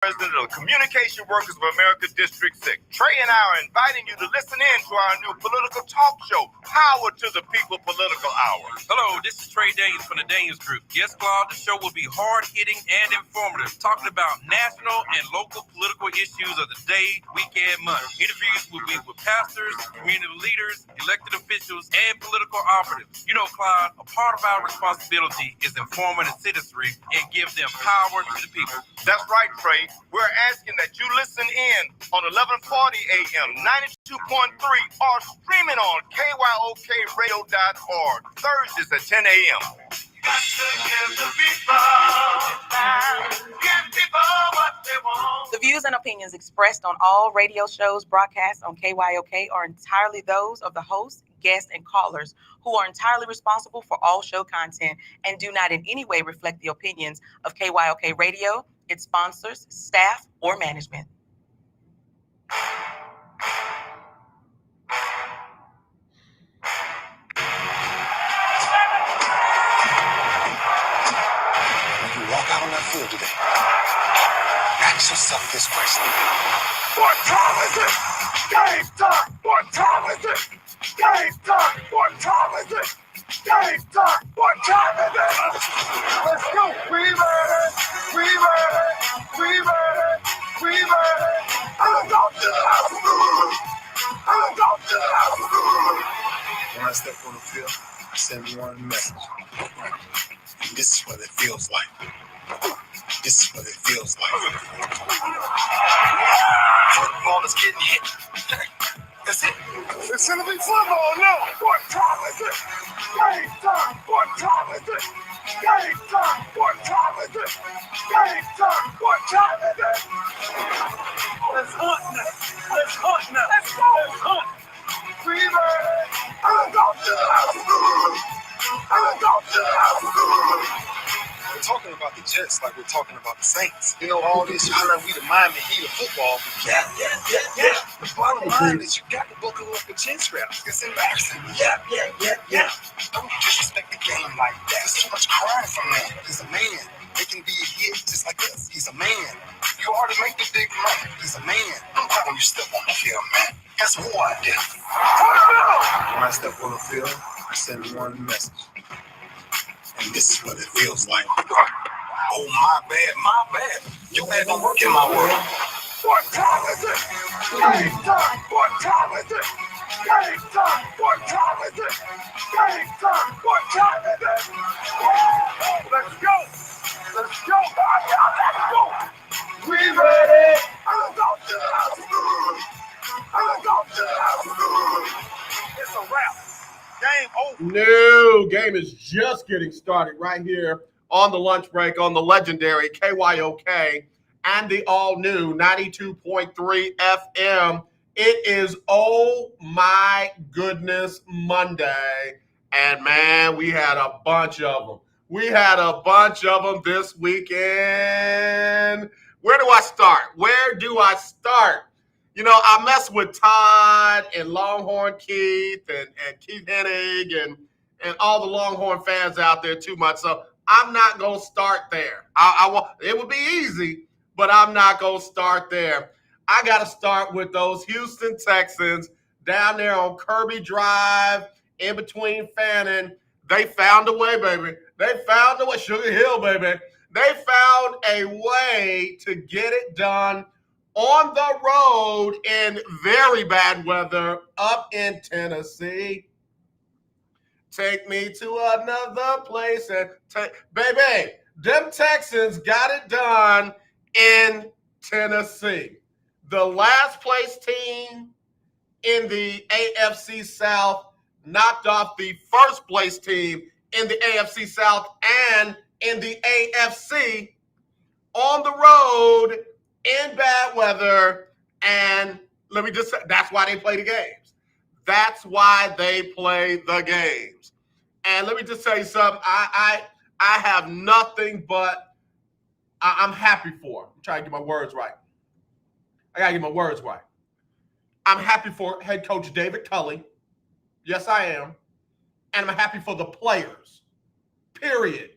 President of the Communication Workers of America District 6. Trey and I are inviting you to listen in to our new political talk show, Power to the People Political Hour. Hello, this is Trey Daniels from the Daniels Group. Yes, Claude, the show will be hard-hitting and informative, talking about national and local political issues of the day, week, and month. Interviews will be with pastors, community leaders, elected officials, and political operatives. You know, Claude, a part of our responsibility is informing the citizenry and give them power to the people. That's right, Trey. We're asking that you listen in on 1140 a.m., 92.3, or streaming on kyokradio.org, Thursdays at 10 a.m. Got to give the people what they want. The views and opinions expressed on all radio shows broadcast on KYOK are entirely those of the hosts, guests, and callers, who are entirely responsible for all show content and do not in any way reflect the opinions of KYOK Radio, its sponsors, staff, or management. When you walk out on that field today, ask yourself this question. What time is it? Game time! What time is it? Game time! What time is it? Game time! What time is it? Let's go! We ready! We ready! We ready! We ready! I'm going to the house! I'm going to the house! When I step on the field, I send one message. And this is what it feels like. This is what it feels like. Football is getting hit. That's it. It's gonna be football now! What time is it? Game time! What time is it? Game time! What time is it? Game time! What time is it? Let's hunt now! Let's hunt now! Let's go! Let's hunt! We ready! I'm going to the house! I'm going to the house! We're talking about the Jets like we're talking about the Saints. You know, all this, you feel like we the Miami Heat of football. Yeah. The bottom line is you got to buckle up the chin straps. It's embarrassing. Yeah. Don't disrespect the game like that. There's too much crying from him. He's a man. They can be a hit just like us. He's a man. You already make the big money. He's a man. I'm proud when you step on the field, man. That's war out there. When I step on the field, I send one message. And this is what it feels like. Oh, my bad. Your bad don't work in my world. What time is it? Game time! What time is it? Game time! What time is it? Game time! What time is it? Let's go! Let's go! Let's go! We ready? I'm going to the house! I'm going to the house! It's a wrap. Game over. No, game is just getting started right here on the lunch break on the legendary KYOK and the all-new 92.3 FM. It is, oh my goodness, Monday. And man, we had a bunch of them. We had a bunch of them this weekend. Where do I start? You know, I mess with Todd and Longhorn Keith and Keith Hennig and all the Longhorn fans out there too much. So I'm not going to start there. It would be easy, but I'm not going to start there. I got to start with those Houston Texans down there on Kirby Drive in between Fannin. They found a way, baby. They found a way. Sugar Hill, baby. They found a way to get it done on the road in very bad weather up in Tennessee. Take me to another place and baby, them Texans got it done in Tennessee. The last place team in the AFC South knocked off the first place team in the AFC South and in the AFC on the road in bad weather, and let me just say, that's why they play the games. That's why they play the games. And let me just tell you something. I have nothing but I'm happy for. I'm trying to get my words right. I gotta get my words right. I'm happy for head coach David Culley. Yes, I am. And I'm happy for the players. Period.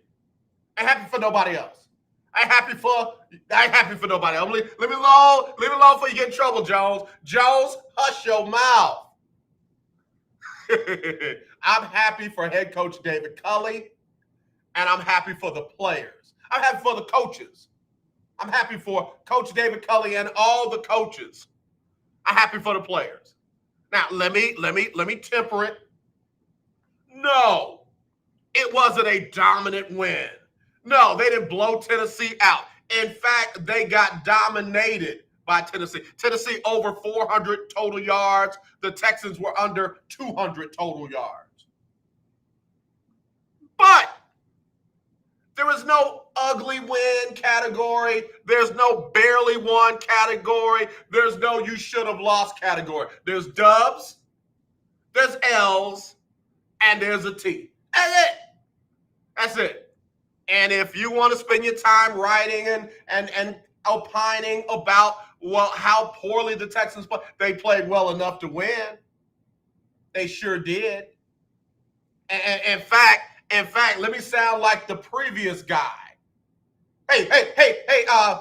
I'm happy for nobody else. I ain't happy for nobody. Leave me alone before you get in trouble, Jones. Jones, hush your mouth. I'm happy for head coach David Culley, and I'm happy for the players. I'm happy for the coaches. I'm happy for Coach David Culley and all the coaches. I'm happy for the players. Now, let me temper it. No, it wasn't a dominant win. No, they didn't blow Tennessee out. In fact, they got dominated by Tennessee. Tennessee over 400 total yards. The Texans were under 200 total yards. But there is no ugly win category. There's no barely won category. There's no you should have lost category. There's dubs, there's L's, and there's a T. That's it. That's it. And if you want to spend your time writing and opining about, well, how poorly the Texans played, they played well enough to win. They sure did. And in fact, let me sound like the previous guy. Hey,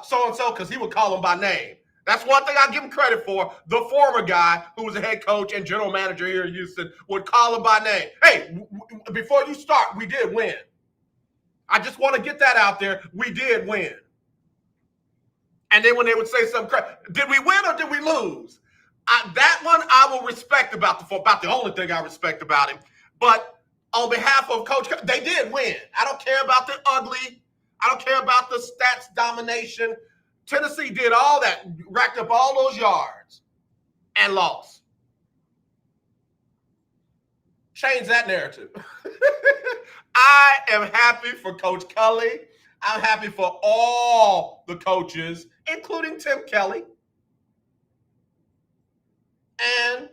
so-and-so, because he would call him by name. That's one thing I give him credit for. The former guy who was a head coach and general manager here in Houston would call him by name. Hey, before you start, we did win. I just want to get that out there. We did win. And then when they would say something, did we win or did we lose? That one I will respect about the only thing I respect about him. But on behalf of Coach, they did win. I don't care about the ugly. I don't care about the stats domination. Tennessee did all that, racked up all those yards, and lost. Change that narrative. I am happy for Coach Culley. I'm happy for all the coaches, including Tim Kelly. And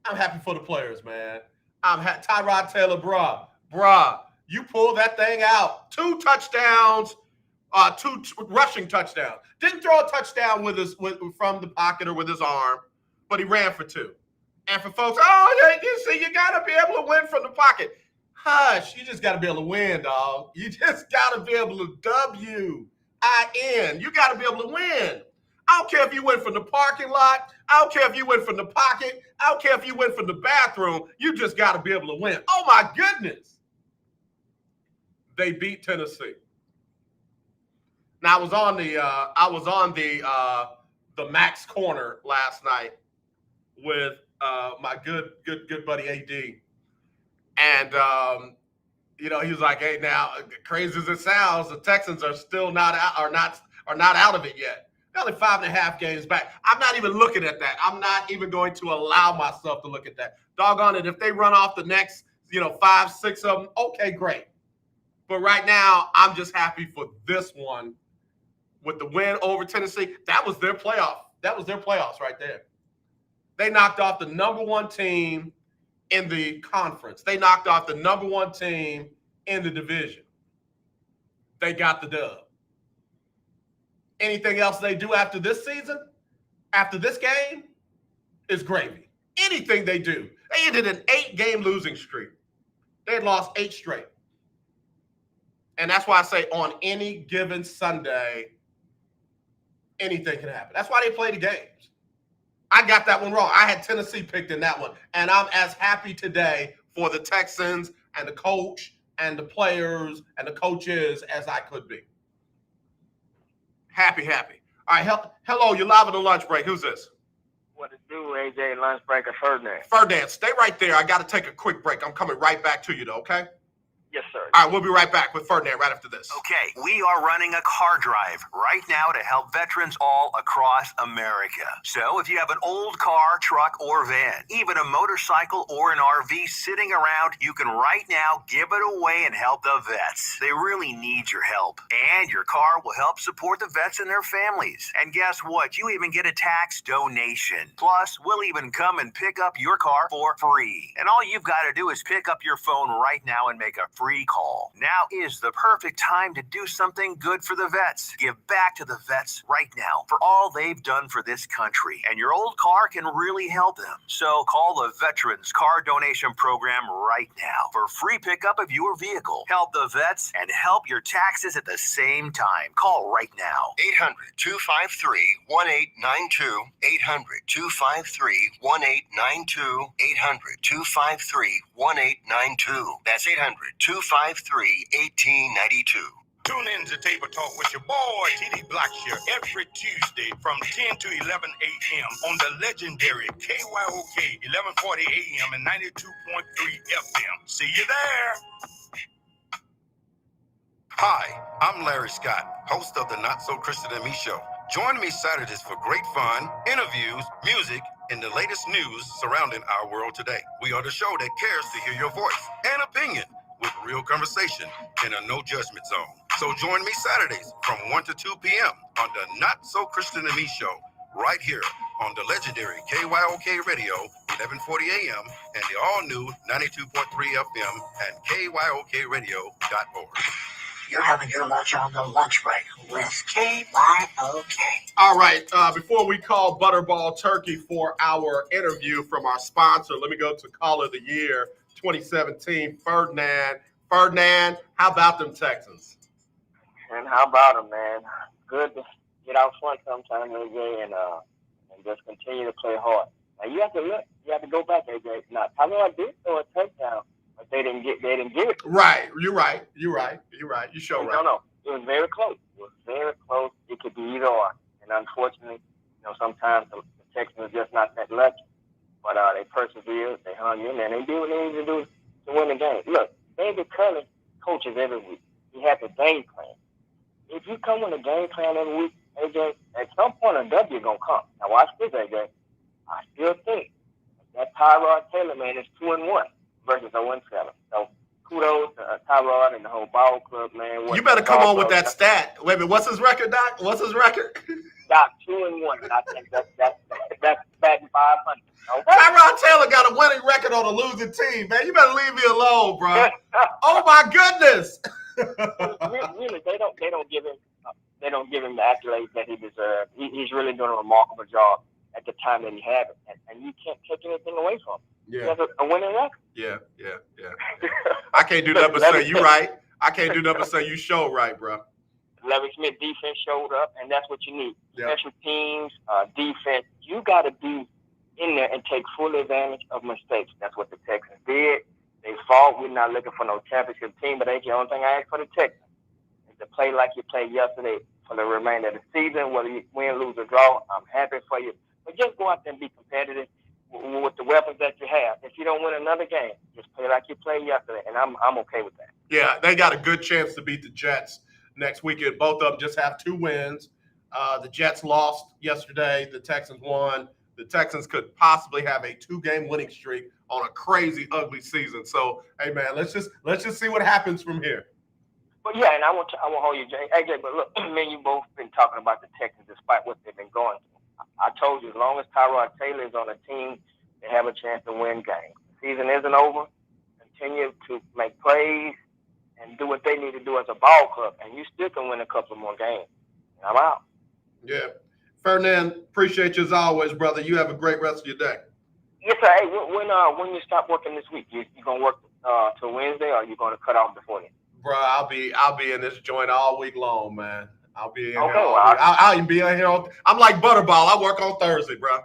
I'm happy for the players, man. Tyrod Taylor, bruh, you pulled that thing out. 2 touchdowns, 2 rushing touchdowns. Didn't throw a touchdown from the pocket or with his arm, but he ran for 2. And for folks, you see, you got to be able to win from the pocket. Hush, you just got to be able to win, dog. You just got to be able to W-I-N. You got to be able to win. I don't care if you win from the parking lot. I don't care if you win from the pocket. I don't care if you win from the bathroom. You just got to be able to win. Oh, my goodness. They beat Tennessee. Now, I was on the Max Corner last night with my good buddy AD. And, he was like, hey, now, crazy as it sounds, the Texans are still not out of it yet. They're only 5.5 games back. I'm not even looking at that. I'm not even going to allow myself to look at that. Doggone it, if they run off the next, 5, 6 of them, okay, great. But right now, I'm just happy for this one with the win over Tennessee. That was their playoff. That was their playoffs right there. They knocked off the number 1 team in the conference. They knocked off the number 1 team in the division. They got the dub. Anything else they do after this season, after this game, is gravy. Anything they do. They ended an 8-game losing streak. They had lost 8 straight. And that's why I say on any given Sunday, anything can happen. That's why they play the games. I got that one wrong. I had Tennessee picked in that one. And I'm as happy today for the Texans and the coach and the players and the coaches as I could be. Happy. All right, hello, you're live on the lunch break. Who's this? What it do, AJ Lunch Breaker Ferdinand? Ferdinand, stay right there. I got to take a quick break. I'm coming right back to you, though, okay? Yes, sir. All right, we'll be right back with Ferdinand right after this. Okay, we are running a car drive right now to help veterans all across America. So if you have an old car, truck, or van, even a motorcycle or an RV sitting around, you can right now give it away and help the vets. They really need your help. And your car will help support the vets and their families. And guess what? You even get a tax donation. Plus, we'll even come and pick up your car for free. And all you've got to do is pick up your phone right now and make a free free call. Now is the perfect time to do something good for the vets. Give back to the vets right now for all they've done for this country, and your old car can really help them. So call the Veterans Car Donation Program right now for free pickup of your vehicle. Help the vets and help your taxes at the same time. Call right now. 800-253-1892. 800-253-1892. 800-253-1892. That's 800-253-1892. Tune in to Table Talk with your boy, TD Blackshear, every Tuesday from 10 to 11 a.m. on the legendary KYOK 1140 a.m. and 92.3 FM. See you there. Hi, I'm Larry Scott, host of the Not So Christian and Me Show. Join me Saturdays for great fun, interviews, music, and the latest news surrounding our world today. We are the show that cares to hear your voice and opinion with real conversation in a no judgment zone. So join me Saturdays from 1 to 2 p.m. on the Not So Christian and Me Show, right here on the legendary KYOK Radio, 1140 a.m. and the all-new 92.3 FM and KYOKradio.org. You're having your lunch on the lunch break with KYOK. All right, before we call Butterball Turkey for our interview from our sponsor, let me go to Caller of the Year 2017, Ferdinand. Ferdinand, how about them Texans? And how about them, man? Good to get out front sometime, AJ, and just continue to play hard. Now you have to look. You have to go back, AJ. Now, Tyler did throw a touchdown, but they didn't give it. Right. You're right. You show right. No. It was very close. It could be either or. And unfortunately, sometimes the Texans are just not that lucky. But they persevered. They hung in there. And they did what they needed to do to win the game. Look, David Culley coaches every week. He has a game plan. If you come with a game plan every week, AJ, at some point a W is going to come. Now watch this, AJ. I still think that Tyrod Taylor, man, is 2-1 versus 0-7. So kudos to Tyrod and the whole ball club, man. You better come on with that stat. Wait a minute, what's his record, Doc? What's his record? Doc, 2-1. And I think that's batting 500. Okay? Tyrod Taylor got a winning record on a losing team, man. You better leave me alone, bro. Oh my goodness. Really, they don't give him the accolades that he deserves. He's really doing a remarkable job at the time that he had it, and you can't take anything away from him. Yeah. He has a winning record. Yeah. I can't do nothing but say you right. I can't do nothing but say you show right, bro. Lovie Smith defense showed up, and that's what you need. Yeah. Special teams, defense. You got to be in there and take full advantage of mistakes. That's what the Texans did. They fought. We're not looking for no championship team, but that's the only thing I ask for the Texans is to play like you played yesterday for the remainder of the season. Whether you win, lose, or draw, I'm happy for you. But just go out there and be competitive with the weapons that you have. If you don't win another game, just play like you played yesterday, and I'm okay with that. Yeah, they got a good chance to beat the Jets next weekend. Both of them just have 2 wins. The Jets lost yesterday. The Texans won. The Texans could possibly have a 2-game winning streak on a crazy, ugly season. So, hey, man, let's just see what happens from here. But yeah, and I won't hold you, AJ. But look, me and you both been talking about the Texans despite what they've been going through. I told you, as long as Tyrod Taylor is on a team, they have a chance to win games. The season isn't over. Continue to make plays and do what they need to do as a ball club, and you still can win a couple more games. And I'm out. Yeah. Ferdinand, appreciate you as always, brother. You have a great rest of your day. Yes, sir. Hey, when you stop working this week, you gonna work till Wednesday, or you gonna cut off before then? Bro, I'll be in this joint all week long, man. I'll be in here. I'll even be in here. I'm like Butterball. I work on Thursday, bro.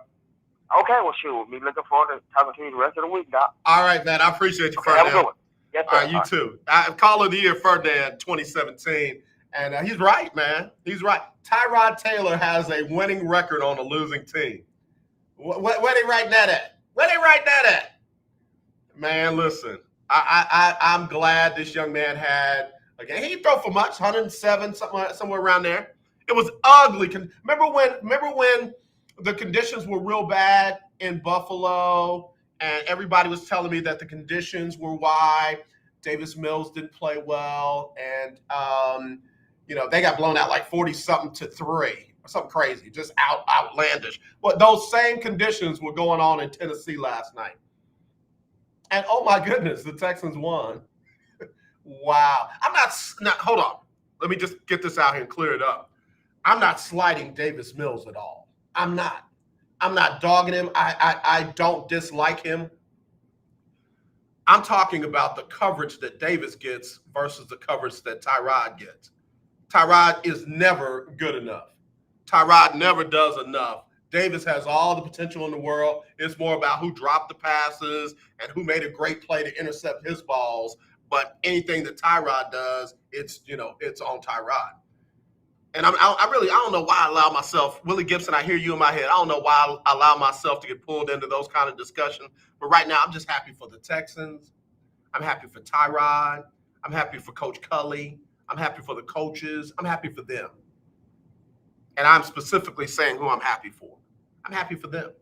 Okay, well, shoot. We'll be looking forward to talking to you the rest of the week, Doc. All right, man. I appreciate you, Okay, Ferdinand. have a good one. Yes, sir. All right, you too. Caller of the Year, Ferdinand, 2017. And he's right, man. He's right. Tyrod Taylor has a winning record on a losing team. Where they writing that at? Man, listen. I'm glad this young man had a game. He didn't throw for much, 107, somewhere around there. It was ugly. Remember when the conditions were real bad in Buffalo, and everybody was telling me that the conditions were why Davis Mills didn't play well, and they got blown out like 40-something to 3 or something crazy, just outlandish. But those same conditions were going on in Tennessee last night. And oh my goodness, the Texans won. Wow. I'm not, hold on. Let me just get this out here and clear it up. I'm not slighting Davis Mills at all. I'm not dogging him. I don't dislike him. I'm talking about the coverage that Davis gets versus the coverage that Tyrod gets. Tyrod is never good enough. Tyrod never does enough. Davis has all the potential in the world. It's more about who dropped the passes and who made a great play to intercept his balls. But anything that Tyrod does, it's on Tyrod. And I don't know why I allow myself, Willie Gibson, I hear you in my head. I don't know why I allow myself to get pulled into those kind of discussions. But right now, I'm just happy for the Texans. I'm happy for Tyrod. I'm happy for Coach Culley. I'm happy for the coaches. I'm happy for them. And I'm specifically saying who I'm happy for. I'm happy for them.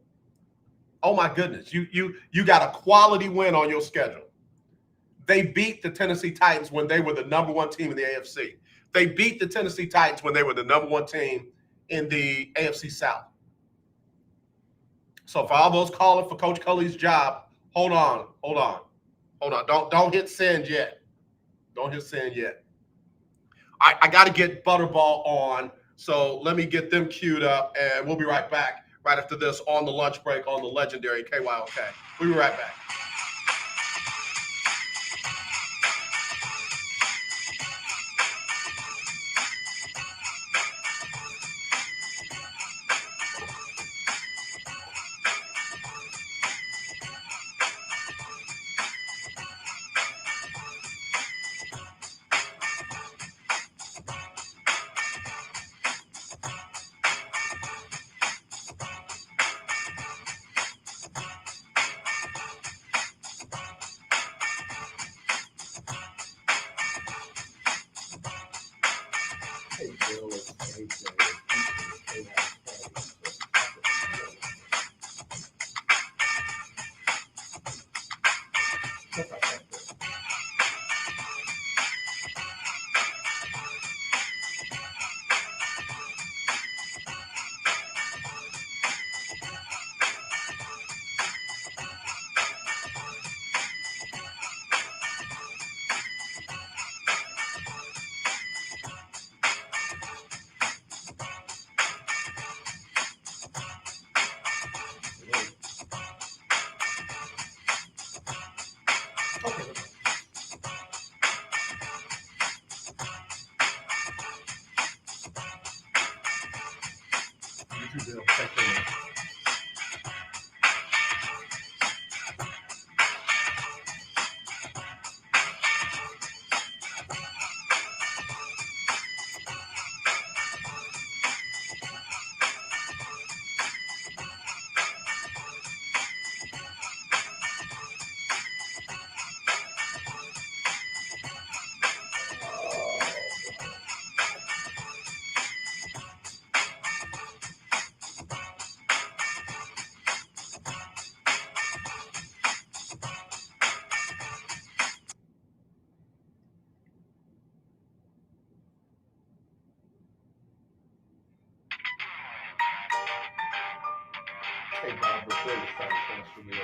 Oh my goodness, you got a quality win on your schedule. They beat the Tennessee Titans when they were the number one team in the AFC. They beat the Tennessee Titans when they were the number one team in the AFC South. So for all those calling for Coach Culley's job, hold on. Don't hit send yet. Don't hit send yet. I got to get Butterball on, so let me get them queued up, and we'll be right back right after this on the lunch break on the legendary KYOK. We'll be right back. Hey, Bob, before you start transferring me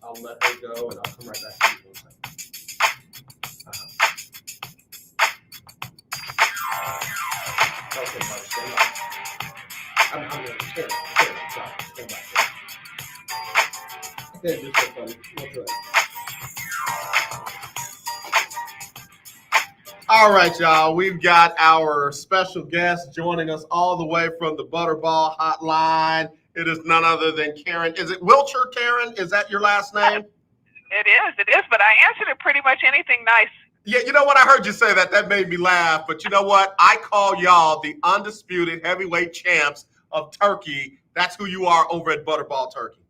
I'll let her go and I'll come right back to you in a second. Okay, buddy, stand by. I'm going to stand by. Okay, just so funny. What's right? All right, y'all. We've got our special guest joining us all the way from the Butterball Hotline. It is none other than Karen. Is it Wilcher, Karen? Is that your last name? It is, but I answered it pretty much anything nice. Yeah, you know what? I heard you say that. That made me laugh. But you know what? I call y'all the undisputed heavyweight champs of Turkey. That's who you are over at Butterball Turkey.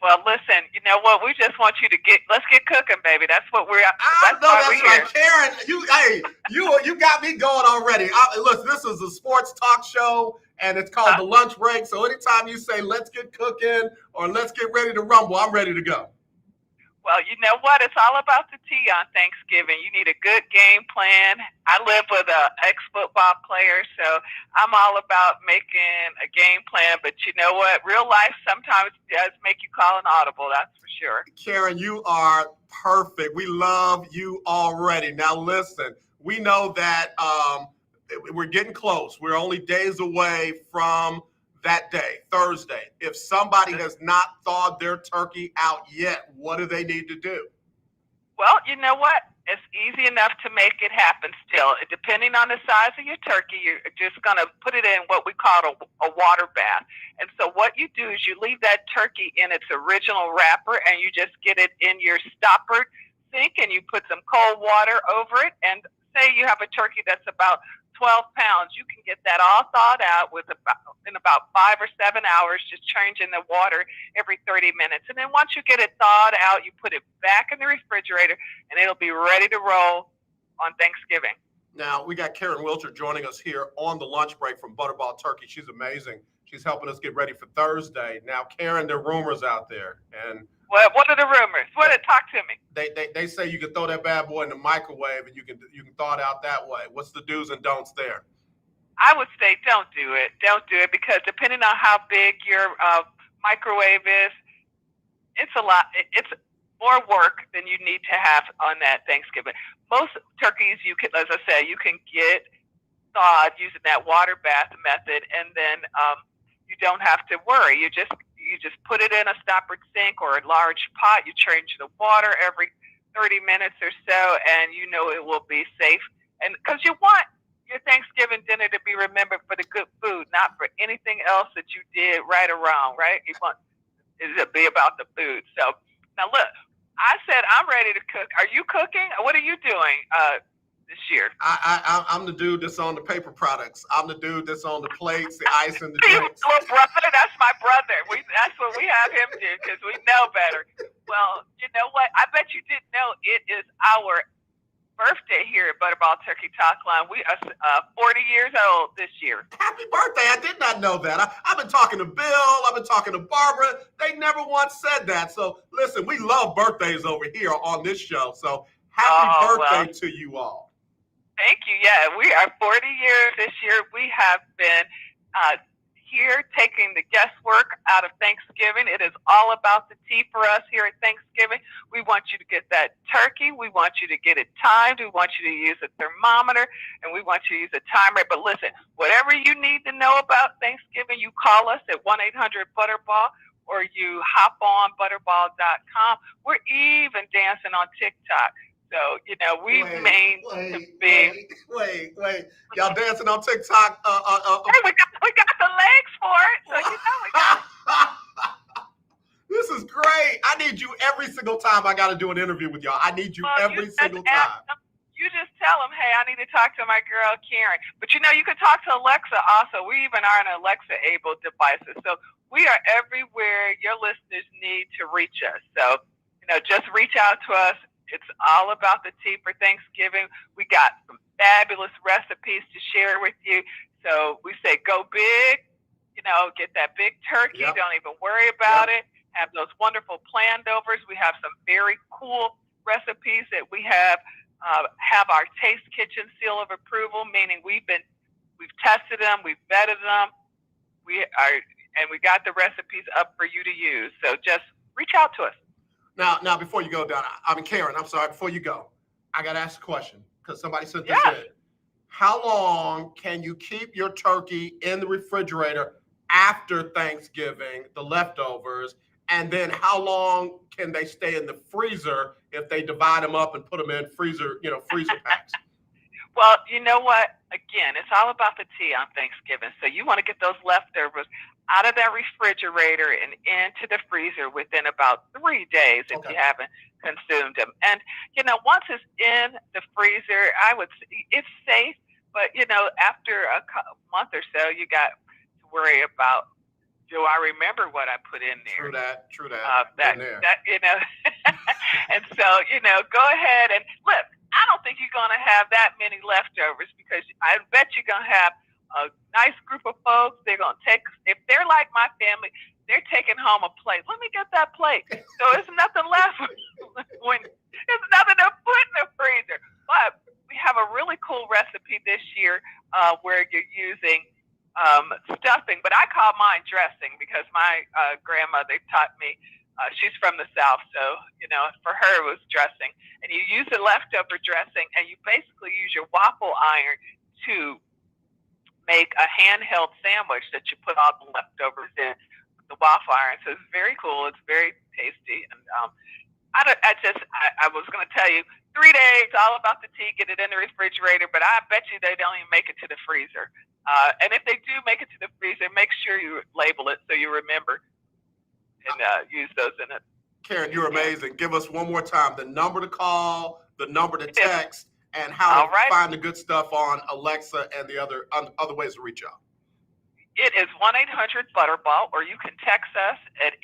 Well, listen, you know what? We just want you to let's get cooking, baby. That's what we're. I That's know why that's we're right, here. Karen. You got me going already. Listen, this is a sports talk show, and it's called The Lunch Break. So anytime you say "let's get cooking" or "let's get ready to rumble," I'm ready to go. Well, you know what? It's all about the tea on Thanksgiving. You need a good game plan. I live with an ex-football player, so I'm all about making a game plan. But you know what? Real life sometimes does make you call an audible, that's for sure. Karen, you are perfect. We love you already. Now, listen, we know that we're getting close. We're only days away from that day, Thursday. If somebody has not thawed their turkey out yet, what do they need to do? Well, you know what? It's easy enough to make it happen still. Depending on the size of your turkey, you're just going to put it in what we call a water bath. And so what you do is you leave that turkey in its original wrapper, and you just get it in your stoppered sink, and you put some cold water over it. And say you have a turkey that's about 12 pounds, you can get that all thawed out in about 5 or 7 hours, just changing the water every 30 minutes. And then once you get it thawed out, you put it back in the refrigerator, and it'll be ready to roll on Thanksgiving. Now, we got Karen Wilcher joining us here on the lunch break from Butterball Turkey. She's amazing. She's helping us get ready for Thursday. Now, Karen, there are rumors out there, and what are the rumors? Talk to me. They say you can throw that bad boy in the microwave and you can thaw it out that way. What's the do's and don'ts there? I would say don't do it. Don't do it, because depending on how big your microwave is, it's a lot. It's more work than you need to have on that Thanksgiving. Most turkeys, you can, as I said, you can get thawed using that water bath method, and then you don't have to worry. You just put it in a stoppered sink or a large pot. You change the water every 30 minutes or so, and you know it will be safe. And because you want your Thanksgiving dinner to be remembered for the good food, not for anything else that you did right or wrong, right? You want it to be about the food. So now look, I said I'm ready to cook. Are you cooking? What are you doing this year? I'm the dude that's on the paper products. I'm the dude that's on the plates, the ice, and the drinks. Little brother, that's my brother. That's what we have him do, because we know better. Well, you know what? I bet you didn't know it is our birthday here at Butterball Turkey Talk Line. We are 40 years old this year. Happy birthday. I did not know that. I've been talking to Bill. I've been talking to Barbara. They never once said that. So listen, we love birthdays over here on this show. So happy birthday to you all. Thank you. Yeah, we are 40 years this year. We have been here taking the guesswork out of Thanksgiving. It is all about the tea for us here at Thanksgiving. We want you to get that turkey. We want you to get it timed. We want you to use a thermometer, and we want you to use a timer. But listen, whatever you need to know about Thanksgiving, you call us at 1-800-BUTTERBALL, or you hop on butterball.com. We're even dancing on TikTok. So, you know, we made the big. Wait. Y'all dancing on TikTok? Hey, we got the legs for it. So, you know, we got This is great. I need you every single time I got to do an interview with y'all. I need you every single time. You just tell them, hey, I need to talk to my girl, Karen. But, you know, you can talk to Alexa also. We even are an Alexa-able devices. So we are everywhere your listeners need to reach us. So, you know, just reach out to us. It's all about the tea for Thanksgiving. We got some fabulous recipes to share with you. So we say go big, you know, get that big turkey. Yep. Don't even worry about it. Have those wonderful Plandovers. We have some very cool recipes that we have our Taste Kitchen seal of approval, meaning we've tested them, we've vetted them, and we got the recipes up for you to use. So just reach out to us. Now, before you go, Donna, Karen, I'm sorry, before you go, I got to ask a question because somebody sent this in. How long can you keep your turkey in the refrigerator after Thanksgiving, the leftovers, and then how long can they stay in the freezer if they divide them up and put them in freezer packs? Well, you know what? Again, it's all about the tea on Thanksgiving. So you want to get those leftovers out of that refrigerator and into the freezer within about 3 days if you haven't consumed them. And, you know, once it's in the freezer, I would say it's safe. But, you know, after a month or so, you got to worry about do I remember what I put in there? True that. That you know, and so go ahead and look. I don't think you're going to have that many leftovers because I bet you're going to have a nice group of folks. They're going to take, if they're like my family, they're taking home a plate. Let me get that plate. So there's nothing left when there's nothing to put in the freezer. But we have a really cool recipe this year where you're using stuffing, but I call mine dressing because my grandmother taught me. She's from the South, so, for her it was dressing. And you use the leftover dressing, and you basically use your waffle iron to make a handheld sandwich that you put all the leftovers in with the waffle iron. So it's very cool. It's very tasty. And I was going to tell you, 3 days, all about the tea, get it in the refrigerator, but I bet you they don't even make it to the freezer. And if they do make it to the freezer, make sure you label it so you remember. And use those in it. Karen, you're amazing. Give us one more time the number to call, the number to text, and how to find the good stuff on Alexa and the other ways to reach out. It is 1-800-BUTTERBALL, or you can text us at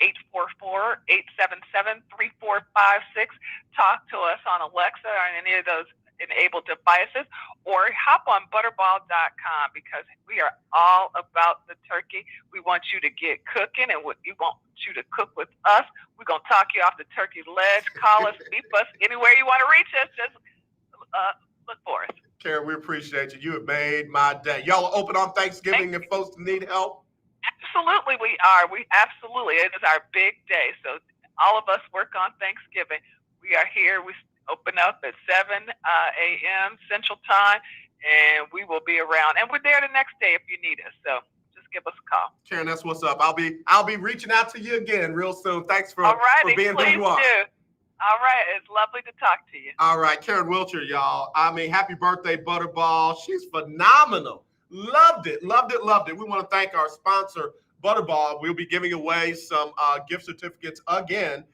844-877-3456. Talk to us on Alexa or any of those enabled devices, or hop on butterball.com because we are all about the turkey. We want you to get cooking, and we want you to cook with us. We're going to talk you off the turkey ledge. Call us, beep us, anywhere you want to reach us. Just look for us. Karen, we appreciate you. You have made my day. Y'all are open on Thanksgiving if folks need help? Absolutely, we are. Absolutely. It is our big day. So all of us work on Thanksgiving. We are here. We open up at 7 a.m. Central Time, and we will be around. And we're there the next day if you need us. So just give us a call. Karen, that's what's up. I'll be reaching out to you again real soon. Thanks for being who you are. All right. It's lovely to talk to you. All right. Karen Wiltshire, y'all. Happy birthday, Butterball. She's phenomenal. Loved it. We want to thank our sponsor, Butterball. We'll be giving away some gift certificates again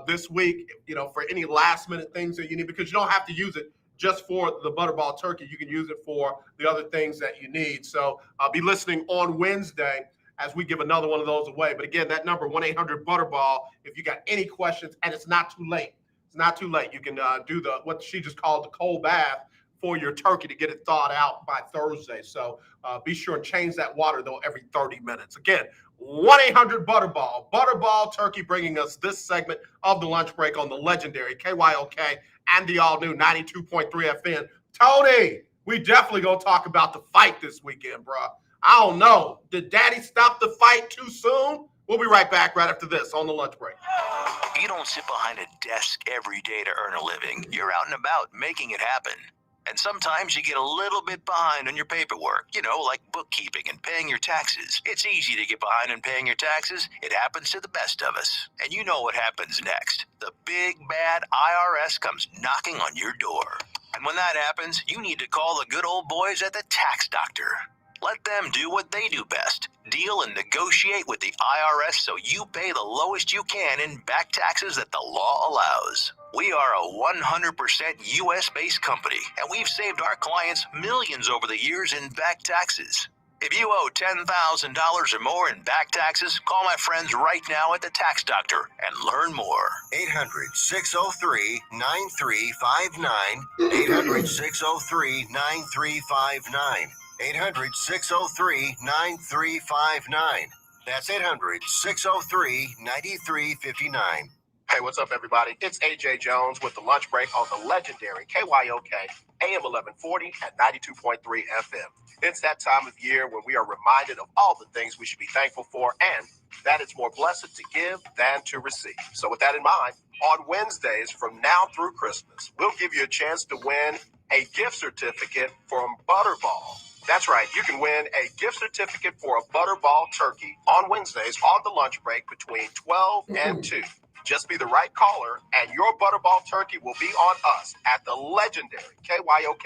this week, for any last minute things that you need, because you don't have to use it just for the Butterball turkey. You can use it for the other things that you need. So I'll be listening on Wednesday as we give another one of those away. But again, that number, 1-800-BUTTERBALL, if you got any questions, and it's not too late. You can do what she just called the cold bath for your turkey to get it thawed out by Thursday. So be sure and change that water, though, every 30 minutes. Again, 1-800-BUTTERBALL. Butterball Turkey bringing us this segment of the lunch break on the legendary KYOK and the all-new 92.3 FM. Tony, we definitely going to talk about the fight this weekend, bro. I don't know. Did Daddy stop the fight too soon? We'll be right back right after this on the lunch break. You don't sit behind a desk every day to earn a living. You're out and about making it happen. And sometimes you get a little bit behind on your paperwork, like bookkeeping and paying your taxes. It's easy to get behind on paying your taxes. It happens to the best of us. And you know what happens next. The big bad IRS comes knocking on your door. And when that happens, you need to call the good old boys at the Tax Doctor. Let them do what they do best. Deal and negotiate with the IRS so you pay the lowest you can in back taxes that the law allows. We are a 100% U.S.-based company, and we've saved our clients millions over the years in back taxes. If you owe $10,000 or more in back taxes, call my friends right now at the Tax Doctor and learn more. 800-603-9359. 800-603-9359. 800-603-9359. That's 800-603-9359. Hey, what's up, everybody? It's AJ Jones with the lunch break on the legendary KYOK AM 1140 at 92.3 FM. It's that time of year when we are reminded of all the things we should be thankful for, and that it's more blessed to give than to receive. So with that in mind, on Wednesdays from now through Christmas, we'll give you a chance to win a gift certificate from Butterball. That's right, you can win a gift certificate for a Butterball turkey on Wednesdays on the lunch break between 12 and 2. Just be the right caller, and your Butterball turkey will be on us at the legendary KYOK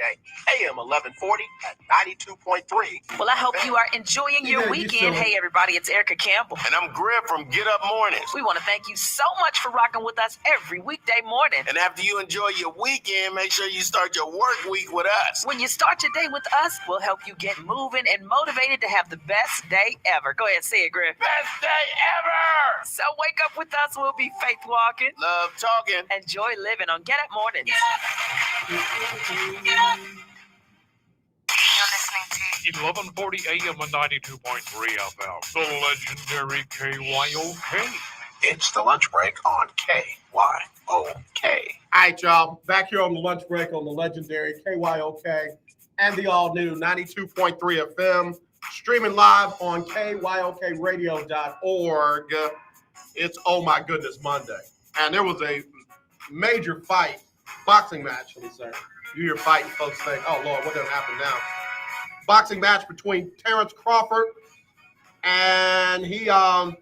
AM 1140 at 92.3. Well, I hope you are enjoying your weekend. Hey, everybody, it's Erica Campbell. And I'm Griff from Get Up Mornings. We want to thank you so much for rocking with us every weekday morning. And after you enjoy your weekend, make sure you start your work week with us. When you start your day with us, we'll help you get moving and motivated to have the best day ever. Go ahead, say it, Griff. Best day ever! So wake up with us. We'll be faith walking, love talking, and joy living on Get Up Mornings. You're listening to 1140 AM and 92.3 FM, the legendary KYOK. It's the lunch break on KYOK. All right, y'all. Back here on the lunch break on the legendary KYOK and the all-new 92.3 FM. Streaming live on KYOKradio.org. It's Oh My Goodness Monday. And there was a major fight, boxing match, let me say. You hear fighting, folks think, oh, Lord, what done happened now? Boxing match between Terrence Crawford, and he got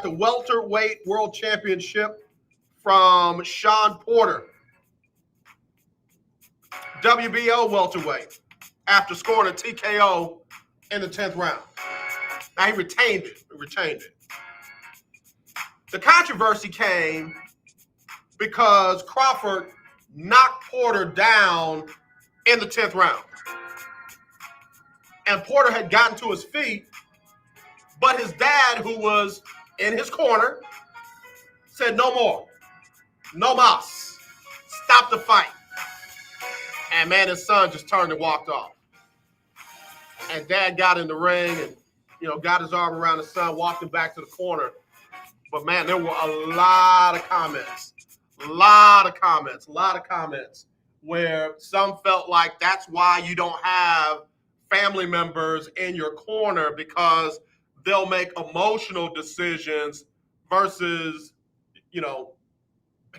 the welterweight world championship from Sean Porter. WBO welterweight, after scoring a TKO in the 10th round. Now, he retained it. The controversy came because Crawford knocked Porter down in the 10th round. And Porter had gotten to his feet, but his dad, who was in his corner, said, no more. No mas. Stop the fight. And man, his son just turned and walked off. And dad got in the ring and, got his arm around his son, walked him back to the corner. But man, there were a lot of comments where some felt like that's why you don't have family members in your corner, because they'll make emotional decisions versus,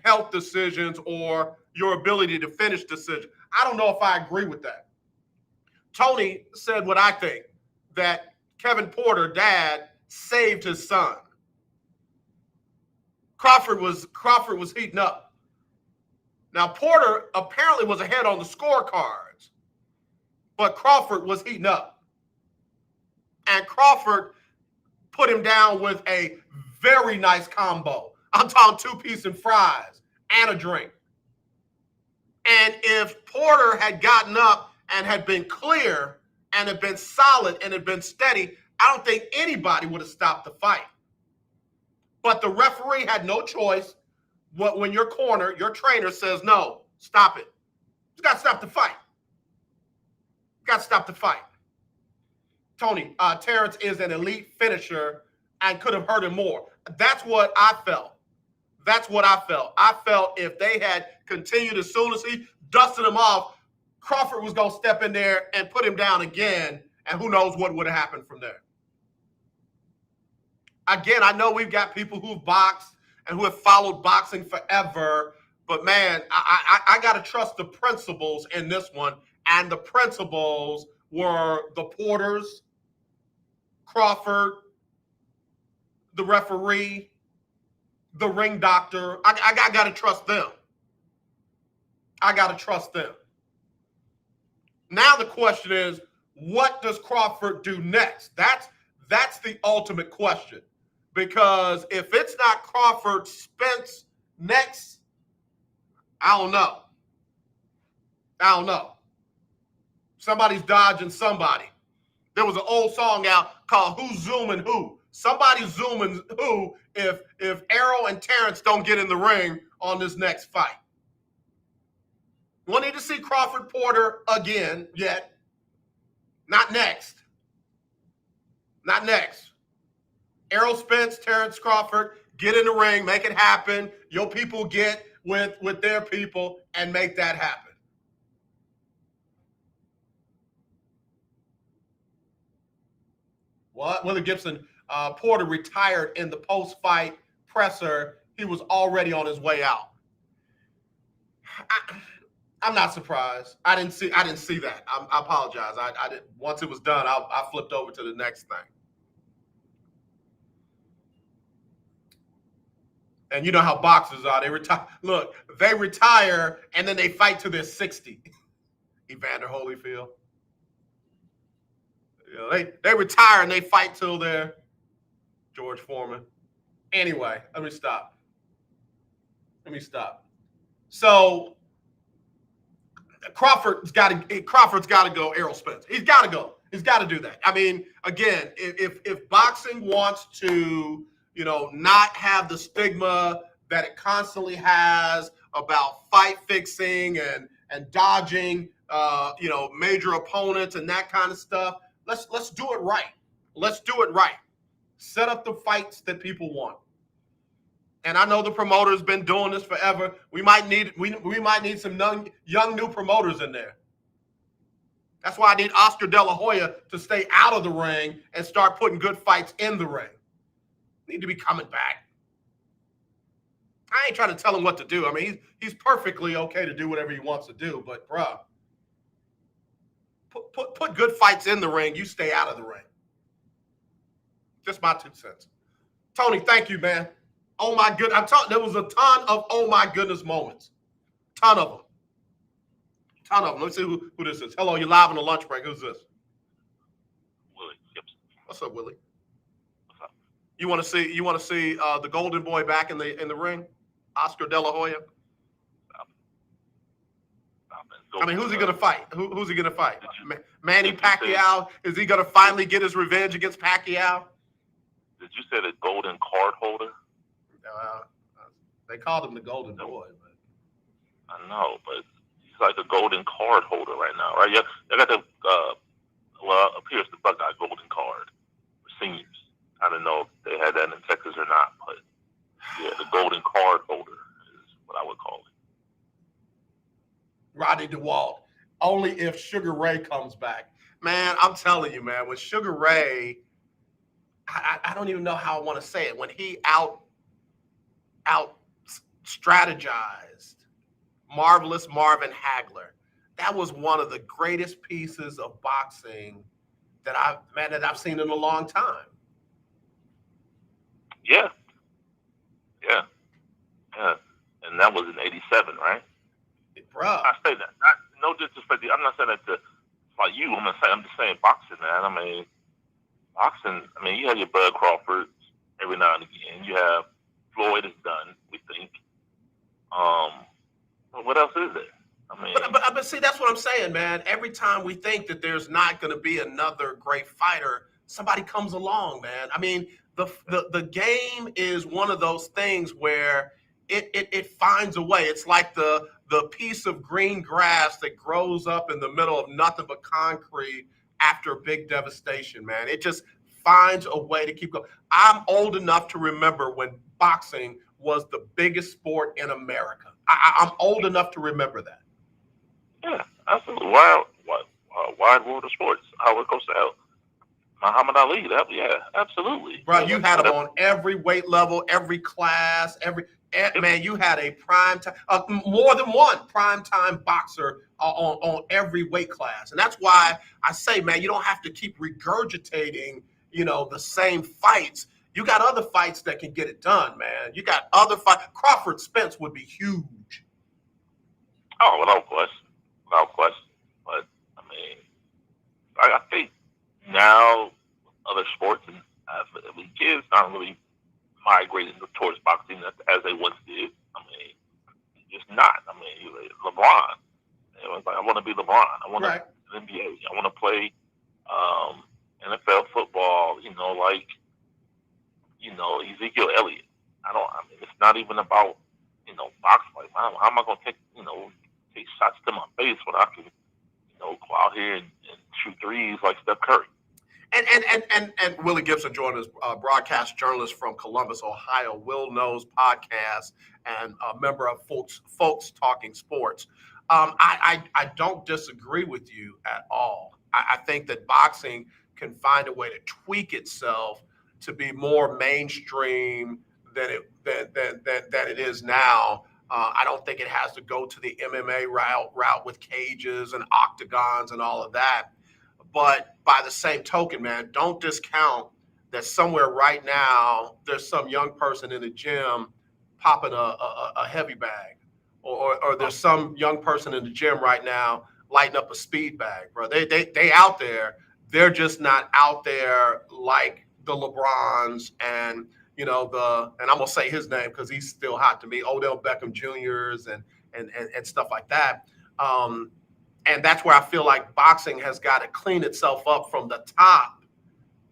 health decisions or your ability to finish decisions. I don't know if I agree with that. Tony said what I think, that Kevin Porter, dad, saved his son. Crawford was heating up. Now, Porter apparently was ahead on the scorecards, but Crawford was heating up. And Crawford put him down with a very nice combo. I'm talking 2-piece and fries and a drink. And if Porter had gotten up and had been clear and had been solid and had been steady, I don't think anybody would have stopped the fight. But the referee had no choice. When your corner, your trainer says, no, stop it. You got to stop the fight. Tony, Terrence is an elite finisher and could have hurt him more. That's what I felt. I felt if they had continued, as soon as he dusted him off, Crawford was going to step in there and put him down again, and who knows what would have happened from there. Again, I know we've got people who've boxed and who have followed boxing forever, but man, I got to trust the principles in this one, and the principles were the Porters, Crawford, the referee, the ring doctor. I got to trust them. Now the question is, what does Crawford do next? That's the ultimate question. Because if it's not Crawford Spence next, I don't know. Somebody's dodging somebody. There was an old song out called Who's Zooming Who? Somebody's zooming who if Errol and Terrence don't get in the ring on this next fight. We need to see Crawford Porter again yet. Not next. Errol Spence, Terrence Crawford, get in the ring, make it happen. Your people get with their people and make that happen. What? Willie Gibson, Porter retired in the post-fight presser. He was already on his way out. I'm not surprised. I didn't see that. I apologize. I didn't. Once it was done, I flipped over to the next thing. And you know how boxers are. They retire. Look, they retire and then they fight till they're 60. Evander Holyfield. You know, they retire and they fight till they're George Foreman. Anyway, let me stop. So Crawford's got to go. Errol Spence. He's got to go. He's got to do that. I mean, again, if boxing wants to, not have the stigma that it constantly has about fight fixing and dodging, major opponents and that kind of stuff, let's do it right. Let's do it right. Set up the fights that people want. And I know the promoter's been doing this forever. We might need some young new promoters in there. That's why I need Oscar De La Hoya to stay out of the ring and start putting good fights in the ring. Need to be coming back. I ain't trying to tell him what to do. I mean, he's perfectly okay to do whatever he wants to do, but bruh, put good fights in the ring. You stay out of the ring. Just my 2 cents. Tony, thank you, man. Oh my goodness. There was a ton of oh my goodness moments. Ton of them. Let me see who this is. Hello, you're live on the lunch break. Who's this? Willie Gibson. What's up, Willie? What's up? You want to see the Golden Boy back in the ring? Oscar De La Hoya? I mean, who's he going to fight? Who's he going to fight? Manny Pacquiao? Is he going to finally get his revenge against Pacquiao? Did you say the golden card holder? They called him the Golden Boy. But I know, but he's like a golden card holder right now, right? Yeah, they got the appears the Buckeye golden card for seniors. I don't know if they had that in Texas or not, but yeah, the golden card holder is what I would call it. Rodney DeWalt. Only if Sugar Ray comes back. Man, I'm telling you, man, with Sugar Ray, I don't even know how I want to say it. When he out strategized Marvelous Marvin Hagler, that was one of the greatest pieces of boxing that I've seen in a long time. Yeah. And that was in '87, right? Bruh. I say that. No disrespect. I'm not saying that to like you. I'm just saying boxing, man. I mean, boxing. I mean, you have your Bud Crawfords every now and again. You have Floyd is done, we think. What else is there? I mean, but see, that's what I'm saying, man. Every time we think that there's not going to be another great fighter, somebody comes along, man. I mean, the game is one of those things where it finds a way. It's like the piece of green grass that grows up in the middle of nothing but concrete after big devastation, man. It just finds a way to keep going. I'm old enough to remember when boxing was the biggest sport in America. I'm old enough to remember that. Yeah, absolutely. Wide world of sports. How it goes to hell. Muhammad Ali. Yeah, absolutely. Bro, you had him on every weight level, every class, man. You had a prime time, more than one prime time boxer on every weight class, and that's why I say, man, you don't have to keep regurgitating, the same fights. You got other fights that can get it done, man. You got other fights. Crawford Spence would be huge. Oh, without question. But I mean, I think now other sports and kids aren't really migrating towards boxing as they once did. I mean, just not. I mean, LeBron. It was like, I want to be LeBron. I want to play NBA. I want to play NFL football. Ezekiel Elliott. I mean, it's not even about boxing. Like, how am I going to take shots to my face when I can go out here and shoot threes like Steph Curry? And Willie Gibson joined us, broadcast journalist from Columbus, Ohio, Will Knows podcast, and a member of Folks Talking Sports. I don't disagree with you at all. I think that boxing can find a way to tweak itself to be more mainstream than it is now. I don't think it has to go to the MMA route with cages and octagons and all of that. But by the same token, man, don't discount that somewhere right now there's some young person in the gym popping a heavy bag, or there's some young person in the gym right now lighting up a speed bag, bro. They out there. They're just not out there like the LeBrons and and I'm gonna say his name because he's still hot to me, Odell Beckham Jr.'s and stuff like that. And that's where I feel like boxing has got to clean itself up from the top,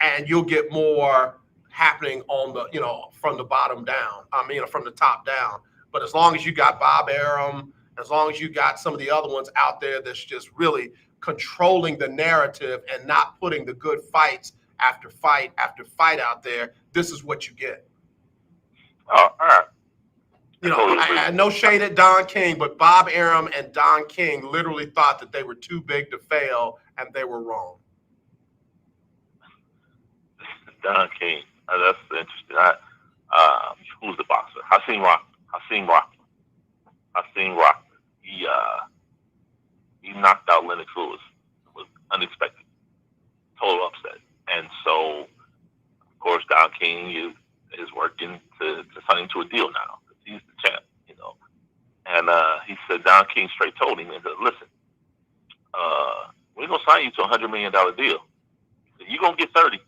and you'll get more happening on the, from the bottom down. From the top down. But as long as you got Bob Arum, as long as you got some of the other ones out there that's just really controlling the narrative and not putting the good fights after fight after fight out there, this is what you get. Oh, all right. I no shade at Don King, but Bob Arum and Don King literally thought that they were too big to fail, and they were wrong. Don King, that's interesting. Who's the boxer? Hakeem Rockman. He knocked out Lennox Lewis. It was unexpected, total upset, and so of course Don King is working to sign him to a deal now. He's the champ, And he said, Don King straight told him, listen, we're going to sign you to a $100 million deal. He said, you're going to get 30,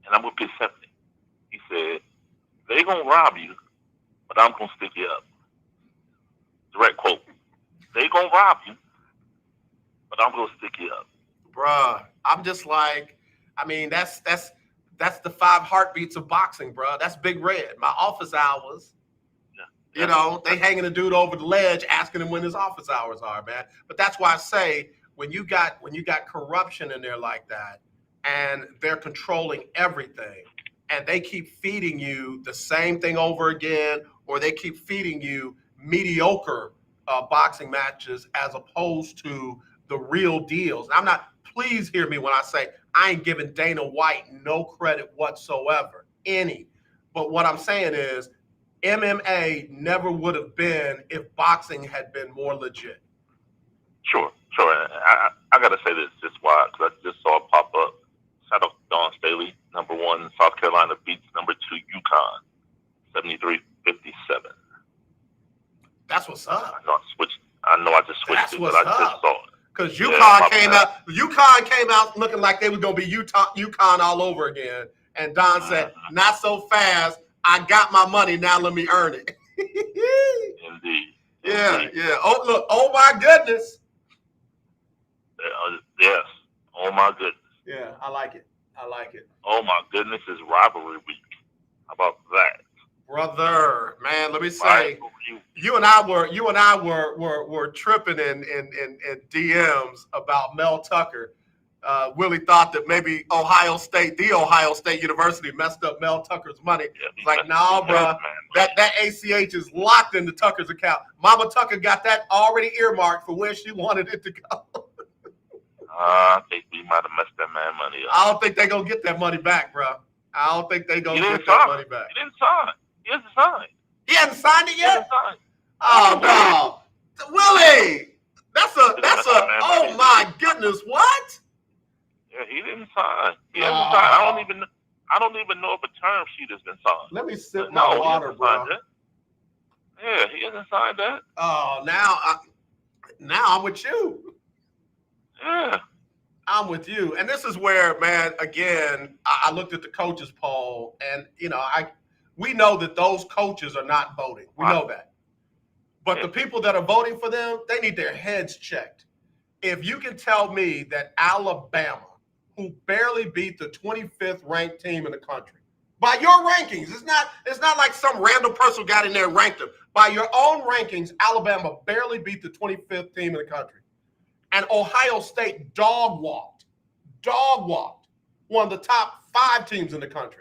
and I'm going to get 70. He said, they're going to rob you, but I'm going to stick you up. Direct quote. They're going to rob you, but I'm going to stick you up. Bruh, I'm just like, that's the 5 heartbeats of boxing, bruh. That's Big Red. My office hours. They hanging a dude over the ledge asking him when his office hours are, man. But that's why I say when you got corruption in there like that, and they're controlling everything, and they keep feeding you the same thing over again, or they keep feeding you mediocre boxing matches as opposed to the real deals. And please hear me when I say I ain't giving Dana White no credit whatsoever, any. But what I'm saying is, MMA never would have been if boxing had been more legit. Sure. I got to say this just why, because I just saw it pop up. Shout out to Dawn Staley, number 1, South Carolina beats number 2, UConn, 73-57. That's what's up. I know I just switched That's it, what's but I just up. saw it. Because UConn came out looking like they were going to be UConn all over again. And Don said, not so fast. I got my money, now let me earn it. Indeed. Yeah. Oh, look. Oh, my goodness. Yes. Oh, my goodness. Yeah, I like it. Oh, my goodness, it's rivalry week. How about that? Brother, man, let me say, you and I were tripping in DMs about Mel Tucker. Willie thought that maybe the Ohio State University messed up Mel Tucker's money. It's like, nah, bro, that ACH is locked into Tucker's account. Mama Tucker got that already earmarked for where she wanted it to go. I think we might have messed that man money up. I don't think they're going to get that money back, bro. I don't think they're going to get that money back. He didn't sign. He hasn't signed. He hasn't signed it yet? Oh, no. Willie, that's oh, my goodness, what? Yeah, he didn't sign. He hasn't signed. I don't even know if a term sheet has been signed. Let me sip my water, bro. Yeah, he hasn't signed that. Oh, now I'm with you. Yeah. I'm with you. And this is where, man, again, I looked at the coaches poll, and, we know that those coaches are not voting. We know that. But the people that are voting for them, they need their heads checked. If you can tell me that Alabama, who barely beat the 25th ranked team in the country, by your rankings, it's not like some random person got in there and ranked them. By your own rankings, Alabama barely beat the 25th team in the country. And Ohio State dog walked, one of the top 5 teams in the country.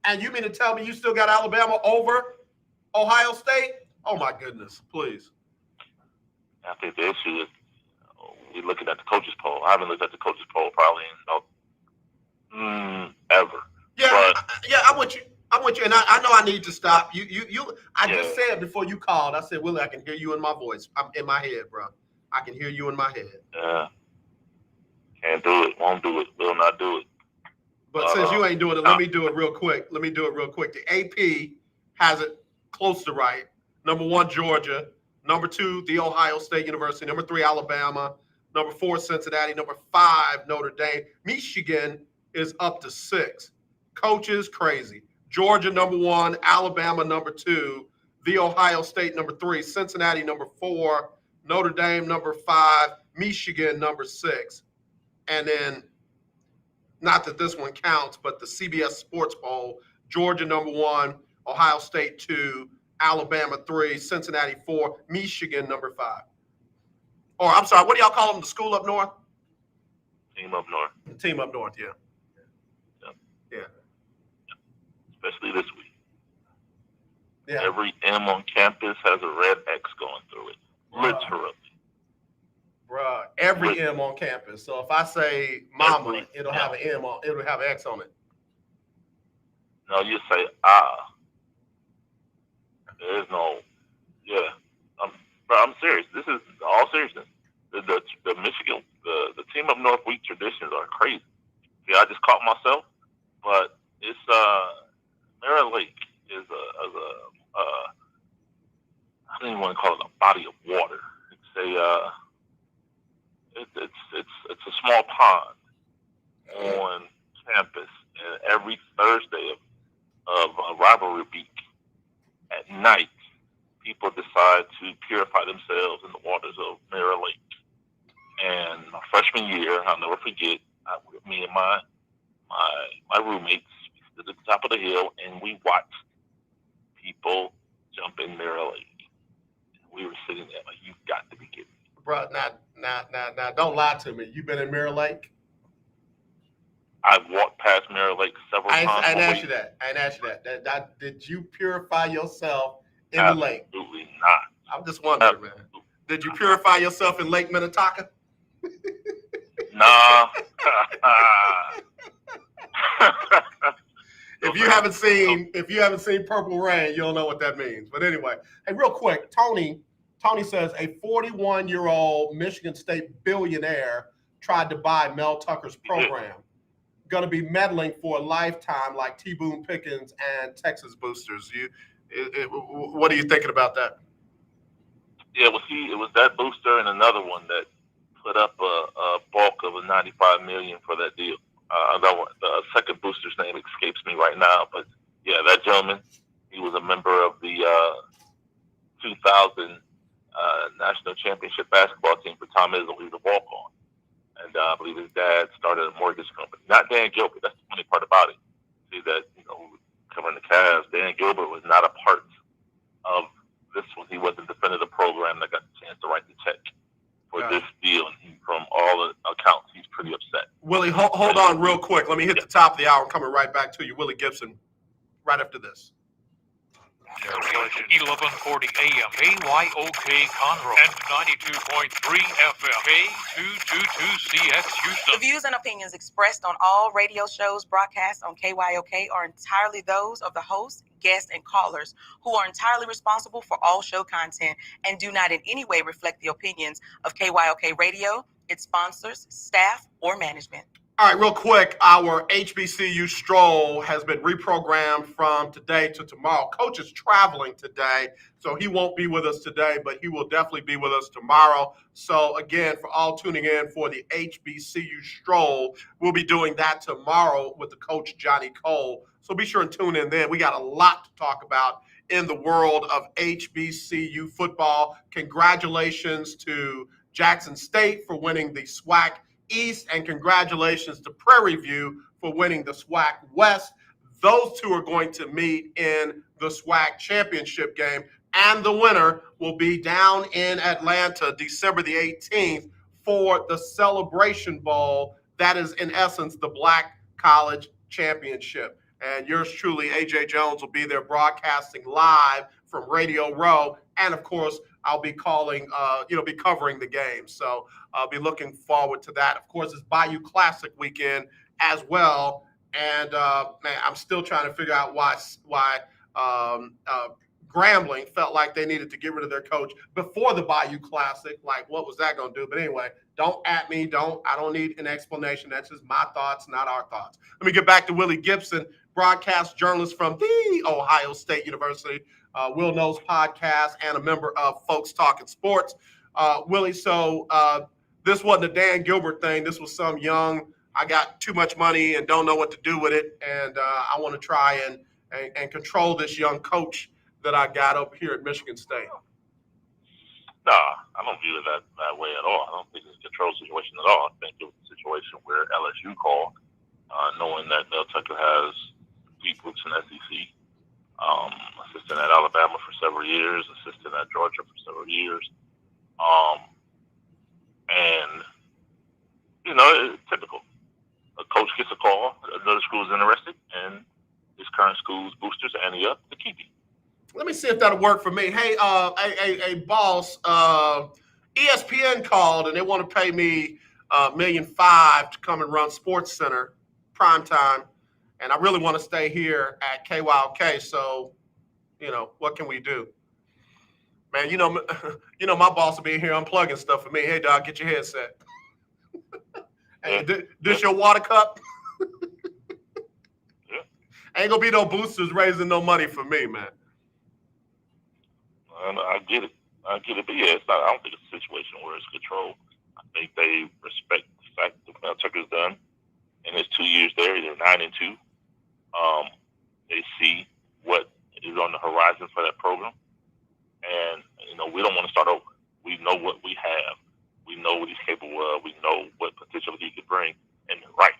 And you mean to tell me you still got Alabama over Ohio State? Oh, my goodness, please. I think the issue is we're looking at the coaches poll. I haven't looked at the coaches poll probably in ever. Yeah, I'm with you. And I know I need to stop. I just said before you called, I said, Willie, I can hear you in my voice. I'm in my head, bro. I can hear you in my head. Yeah. Can't do it. Won't do it. Will not do it. But since you ain't doing it, let me do it real quick. The AP has it close to right. Number 1, Georgia. Number 2, The Ohio State University. Number 3, Alabama. Number 4, Cincinnati. Number 5, Notre Dame. Michigan is up to 6. Coaches, crazy. Georgia, number 1. Alabama, number 2. The Ohio State, number 3. Cincinnati, number 4. Notre Dame, number 5. Michigan, number 6. And then, not that this one counts, but the CBS Sports Poll, Georgia, number 1. Ohio State, 2. Alabama, 3. Cincinnati, 4. Michigan, number 5. Or, I'm sorry, what do y'all call them? The school up north? Team up north. The team up north, yeah. Yeah. Especially this week. Yeah. Every M on campus has a red X going through it. Literally. Bruh, every M on campus. So if I say mama, it'll have an M on, it'll have an X on it. No, you say ah. There is no, yeah. I'm serious. This is all seriousness. The Michigan, the team up north week traditions are crazy. See, I just caught myself, but it's Mirror Lake is a I don't even want to call it a body of water. It's a small pond on campus, and every Thursday of rivalry week at night, people decide to purify themselves in the waters of Mirror Lake. And my freshman year, I'll never forget, me and my roommates, we stood at the top of the hill and we watched people jump in Mirror Lake. We were sitting there like, you've got to be kidding me. Bro, now, don't lie to me. You been in Mirror Lake? I've walked past Mirror Lake several times. I ain't asked you that. Did you purify yourself in the lake? Absolutely not. I'm just wondering, man. Did you purify yourself in Lake Minnetonka? Nah. If you haven't seen Purple Rain, you don't know what that means. But anyway, hey, real quick, Tony says a 41-year-old Michigan State billionaire tried to buy Mel Tucker's program. Going to be meddling for a lifetime like T. Boone Pickens and Texas Boosters. What are you thinking about that? Yeah, well, see, it was that booster and another one that put up a bulk of $95 million for that deal. The second booster's name escapes me right now, but yeah, that gentleman, he was a member of the 2000 national championship basketball team for Tom Izzo. He was a walk-on, and I believe his dad started a mortgage company. Not Dan Gilbert. That's the funny part about it. See that, covering the Cavs, Dan Gilbert was not a part of this one. He wasn't defending the program that got the chance to write the check for this deal, and from all the accounts, he's pretty upset. Willie, hold on real quick. Let me hit the top of the hour. I'm coming right back to you. Willie Gibson, right after this. 1140 AM, KYOK Conroe, and 92.3 FM, K222CX Houston. The views and opinions expressed on all radio shows broadcast on KYOK are entirely those of the host, guests, and callers, who are entirely responsible for all show content and do not in any way reflect the opinions of KYOK Radio, its sponsors, staff, or management. All right, real quick, our HBCU stroll has been reprogrammed from today to tomorrow. Coach is traveling today, so he won't be with us today, but he will definitely be with us tomorrow. So again, for all tuning in for the HBCU stroll, we'll be doing that tomorrow with the coach, Johnny Cole. So be sure and tune in then. We got a lot to talk about in the world of HBCU football. Congratulations to Jackson State for winning the SWAC East, and congratulations to Prairie View for winning the SWAC West. Those two are going to meet in the SWAC championship game, and the winner will be down in Atlanta December the 18th for the Celebration Bowl. That is, in essence, the Black College Championship. And yours truly, AJ Jones, will be there broadcasting live from Radio Row, and of course, I'll be calling, be covering the game. So I'll be looking forward to that. Of course, it's Bayou Classic weekend as well. And man, I'm still trying to figure out why Grambling felt like they needed to get rid of their coach before the Bayou Classic. Like, what was that going to do? But anyway, don't at me. I don't need an explanation. That's just my thoughts, not our thoughts. Let me get back to Willie Gibson, broadcast journalist from the Ohio State University, Will Knows podcast, and a member of Folks Talking Sports. Willie, so this wasn't a Dan Gilbert thing. This was some young, I got too much money and don't know what to do with it, and I want to try and control this young coach that I got up here at Michigan State. No, I don't view it that way at all. I don't think it's a control situation at all. I think it was a situation where LSU called, knowing that Mel Tucker has deep roots in SEC, assistant at Alabama for several years, assistant at Georgia for several years. And, it's typical. A coach gets a call, another school is interested, and his current school's boosters are ante up to keep him. Let me see if that'll work for me. Hey, boss, ESPN called and they want to pay me $1.5 million to come and run Sports Center primetime, and I really want to stay here at KYOK. So, what can we do? Man, my boss will be here unplugging stuff for me. Hey, dog, get your headset. Hey, this your water cup? Ain't gonna be no boosters raising no money for me, man. I get it. But yeah, I don't think it's a situation where it's control. I think they respect the fact that Mel Tucker's done in his 2 years there. They're 9-2. They see what is on the horizon for that program, and we don't want to start over. We know what we have. We know what he's capable of. We know what potential he could bring, and they're right.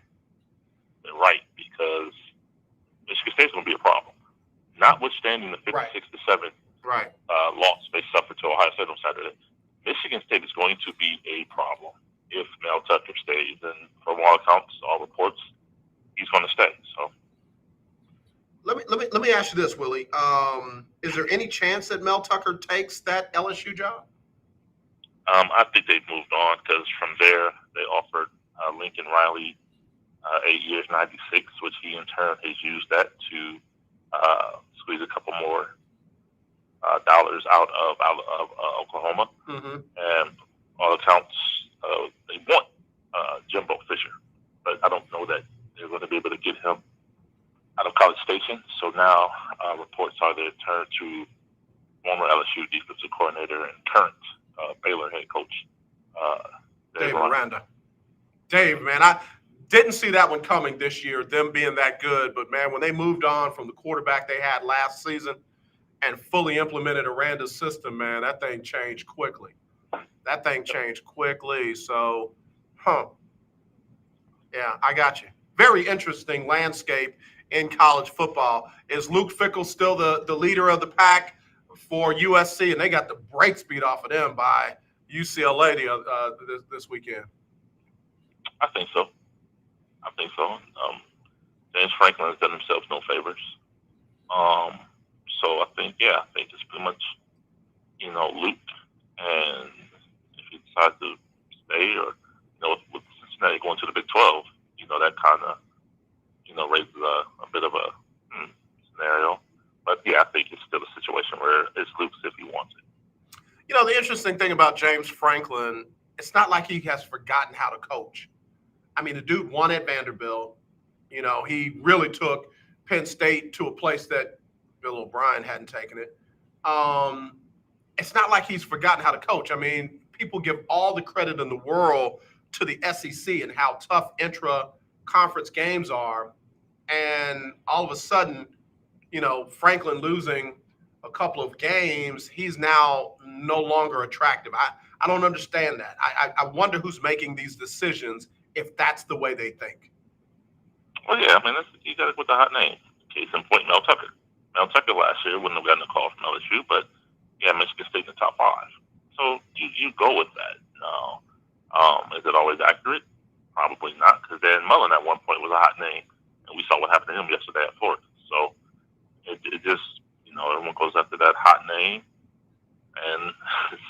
They're right because Michigan State's going to be a problem. Notwithstanding the 56-7 loss they suffered to Ohio State on Saturday, Michigan State is going to be a problem if Mel Tucker stays. And from all accounts, all reports, he's going to stay. So, let me ask you this, Willie. Is there any chance that Mel Tucker takes that LSU job? I think they've moved on because from there they offered Lincoln Riley 8 years, 96, which he in turn has used that to squeeze a couple more dollars out of Oklahoma. Mm-hmm. And all accounts, they want Jimbo Fisher, but I don't know that they're going to be able to get him out of College Station. So now reports are they turn to former LSU defensive coordinator and current Baylor head coach Dave Aranda. Dave, man, I didn't see that one coming this year, them being that good. But, man, when they moved on from the quarterback they had last season and fully implemented Aranda's system, man, that thing changed quickly. So, yeah, I got you. Very interesting landscape in college football. Is Luke Fickell still the leader of the pack for USC? And they got the brakes beat off of them by UCLA this weekend. I think so. James Franklin has done himself no favors. So I think it's pretty much, Luke. And if he decides to stay or, with Cincinnati going to the Big 12, that kind of, raises a bit of a scenario. But, yeah, I think it's still a situation where it's Luke's if he wants it. The interesting thing about James Franklin, it's not like he has forgotten how to coach. I mean, the dude won at Vanderbilt. He really took Penn State to a place that Bill O'Brien hadn't taken it. It's not like he's forgotten how to coach. I mean, people give all the credit in the world to the SEC and how tough intra-conference games are. And all of a sudden, Franklin losing a couple of games, he's now no longer attractive. I don't understand that. I wonder who's making these decisions if that's the way they think. Well, yeah, I mean, you got it with the hot name. Case in point, Mel Tucker. Mel Tucker last year wouldn't have gotten a call from LSU, but yeah, Michigan State in the top 5. So you go with that. No. Is it always accurate? Probably not, because Dan Mullen at one point was a hot name, and we saw what happened to him yesterday at Florida. So it just, everyone goes after that hot name, and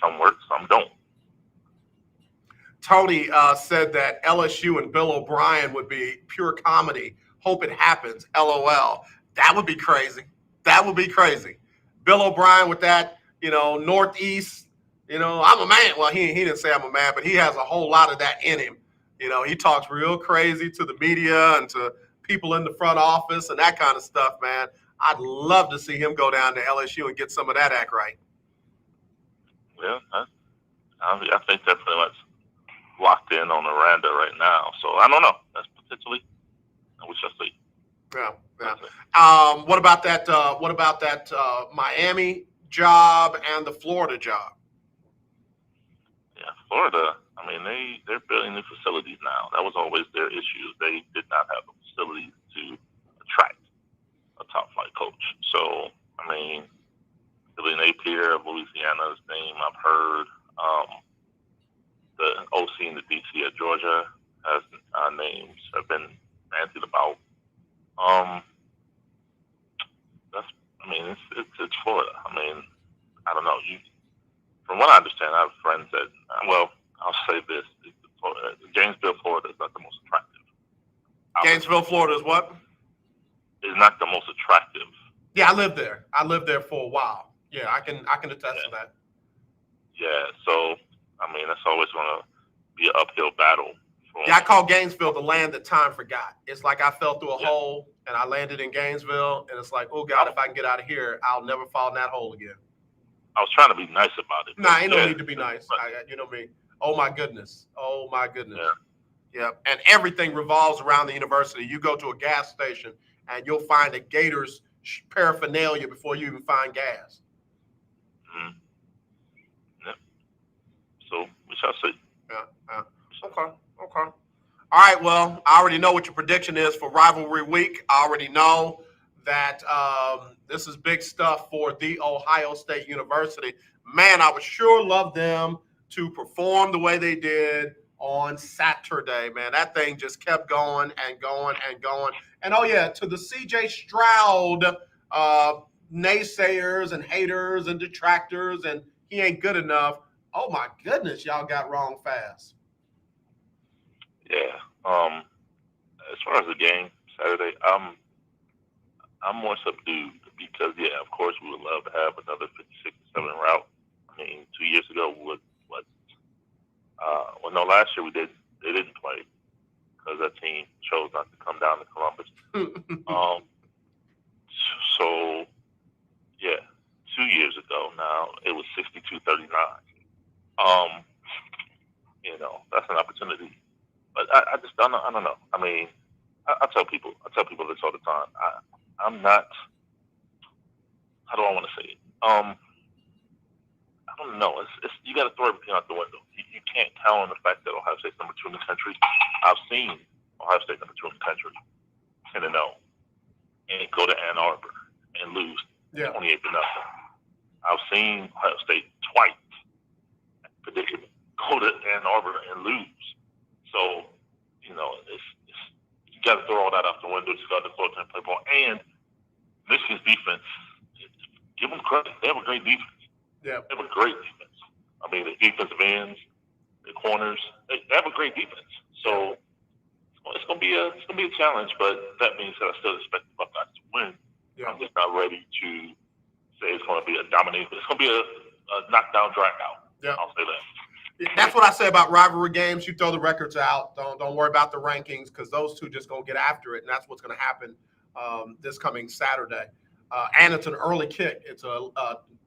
some work, some don't. Tony said that LSU and Bill O'Brien would be pure comedy. Hope it happens. LOL. That would be crazy. Bill O'Brien with that, Northeast, I'm a man. Well, he didn't say I'm a man, but he has a whole lot of that in him. He talks real crazy to the media and to people in the front office and that kind of stuff, man. I'd love to see him go down to LSU and get some of that act right. Yeah, I think they're pretty much locked in on Aranda right now. So I don't know. That's potentially, we shall see. Yeah. What about that? Miami job and the Florida job? Yeah, Florida. I mean, they're building new facilities now. That was always their issue. They did not have the facilities to attract a top flight coach. So, I mean, Billy Napier of Louisiana's name I've heard. The OC and the DC at Georgia has names have been bandied about. It's Florida. I mean, I don't know. From what I understand, I have friends that. Well, I'll say this: Gainesville, Florida, is not the most attractive. Gainesville, Florida is what? Is not the most attractive. Yeah, I lived there. I lived there for a while. Yeah, I can attest to that. Yeah, so I mean, that's always going to be an uphill battle. Yeah, I call Gainesville the land that time forgot. It's like I fell through a hole and I landed in Gainesville, and it's like, oh God, if I can get out of here, I'll never fall in that hole again. I was trying to be nice about it. Nah, ain't no need to be nice. You know me. Oh my goodness. Yeah. And everything revolves around the university. You go to a gas station and you'll find a Gators paraphernalia before you even find gas. Mm-hmm. Yeah. So we shall see. Yeah. Okay. All right. Well, I already know what your prediction is for rivalry week. I already know that this is big stuff for The Ohio State University. Man, I would sure love them to perform the way they did on Saturday, man. That thing just kept going and going and going. And, oh, yeah, to the C.J. Stroud naysayers and haters and detractors and he ain't good enough. Oh, my goodness, y'all got wrong fast. Yeah. As far as the game Saturday, I'm more subdued because, yeah, of course, we would love to have another 56-7 route. I mean, 2 years ago, last year they didn't play because that team chose not to come down to Columbus. So, yeah, 2 years ago now, it was 62-39. That's an opportunity. But I just don't know. I don't know. I mean, I tell people this all the time. I'm not. How do I want to say it? I don't know. It's you got to throw everything out the window. You can't count on the fact that Ohio State's number 2 in the country. I've seen Ohio State number 2 in the country 10-0 and go to Ann Arbor and lose 28-0. I've seen Ohio State twice predicament go to Ann Arbor and lose. So, it's you got to throw all that out the window. You got to go and play ball. And Michigan's defense, give them credit. They have a great defense. Yeah. They have a great defense. I mean, the defensive ends, the corners, they have a great defense. So it's gonna be a challenge. But that being said, I still expect the Buckeyes to win. Yeah. I'm just not ready to say it's going to be a domination. It's going to be a knockdown drag-out. Yeah. I'll say that. That's what I say about rivalry games. You throw the records out. Don't worry about the rankings because those two just going to get after it, and that's what's going to happen this coming Saturday. And it's an early kick. It's a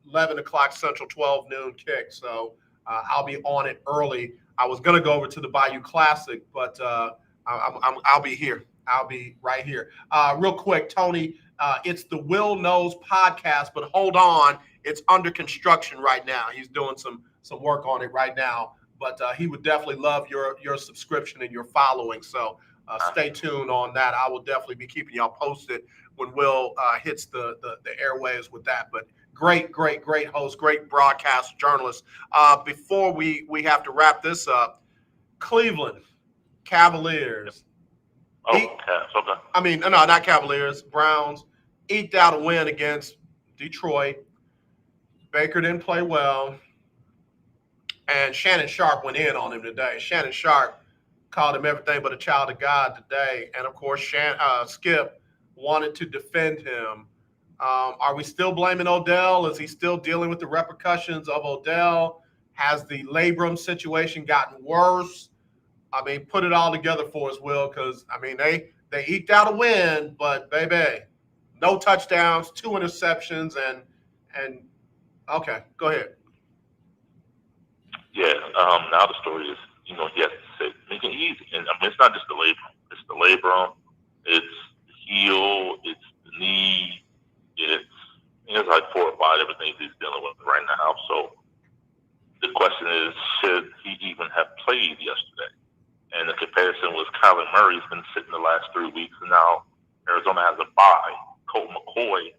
11 o'clock Central, 12 noon kick. So I'll be on it early. I was going to go over to the Bayou Classic, but I'll be here. I'll be right here. Real quick, Tony, it's the Will Knows podcast, but hold on. It's under construction right now. He's doing some work on it right now, but he would definitely love your subscription and your following. So stay tuned on that. I will definitely be keeping y'all posted when Will hits the airwaves with that. But great host, great broadcast journalist. Before we have to wrap this up, Cleveland Cavaliers. Okay. I mean, no, not Cavaliers. Browns eked out a win against Detroit. Baker didn't play well. And Shannon Sharp went in on him today. Shannon Sharp called him everything but a child of God today. And, of course, Skip wanted to defend him Are we still blaming Odell? Is he still dealing with the repercussions of Odell? Has the labrum situation gotten worse? I mean, put it all together for us, Will, because, I mean, they eked out a win, but, baby, no touchdowns, 2 interceptions, and okay, go ahead. Yeah, now the story is, he has to sit, make it easy. And, I mean, it's not just the labrum. It's the labrum. It's the heel. It's the knee. It's like 4 or 5 different things he's dealing with right now. So the question is, should he even have played yesterday? And the comparison was Kyler Murray's been sitting the last 3 weeks, and now Arizona has a bye. Colt McCoy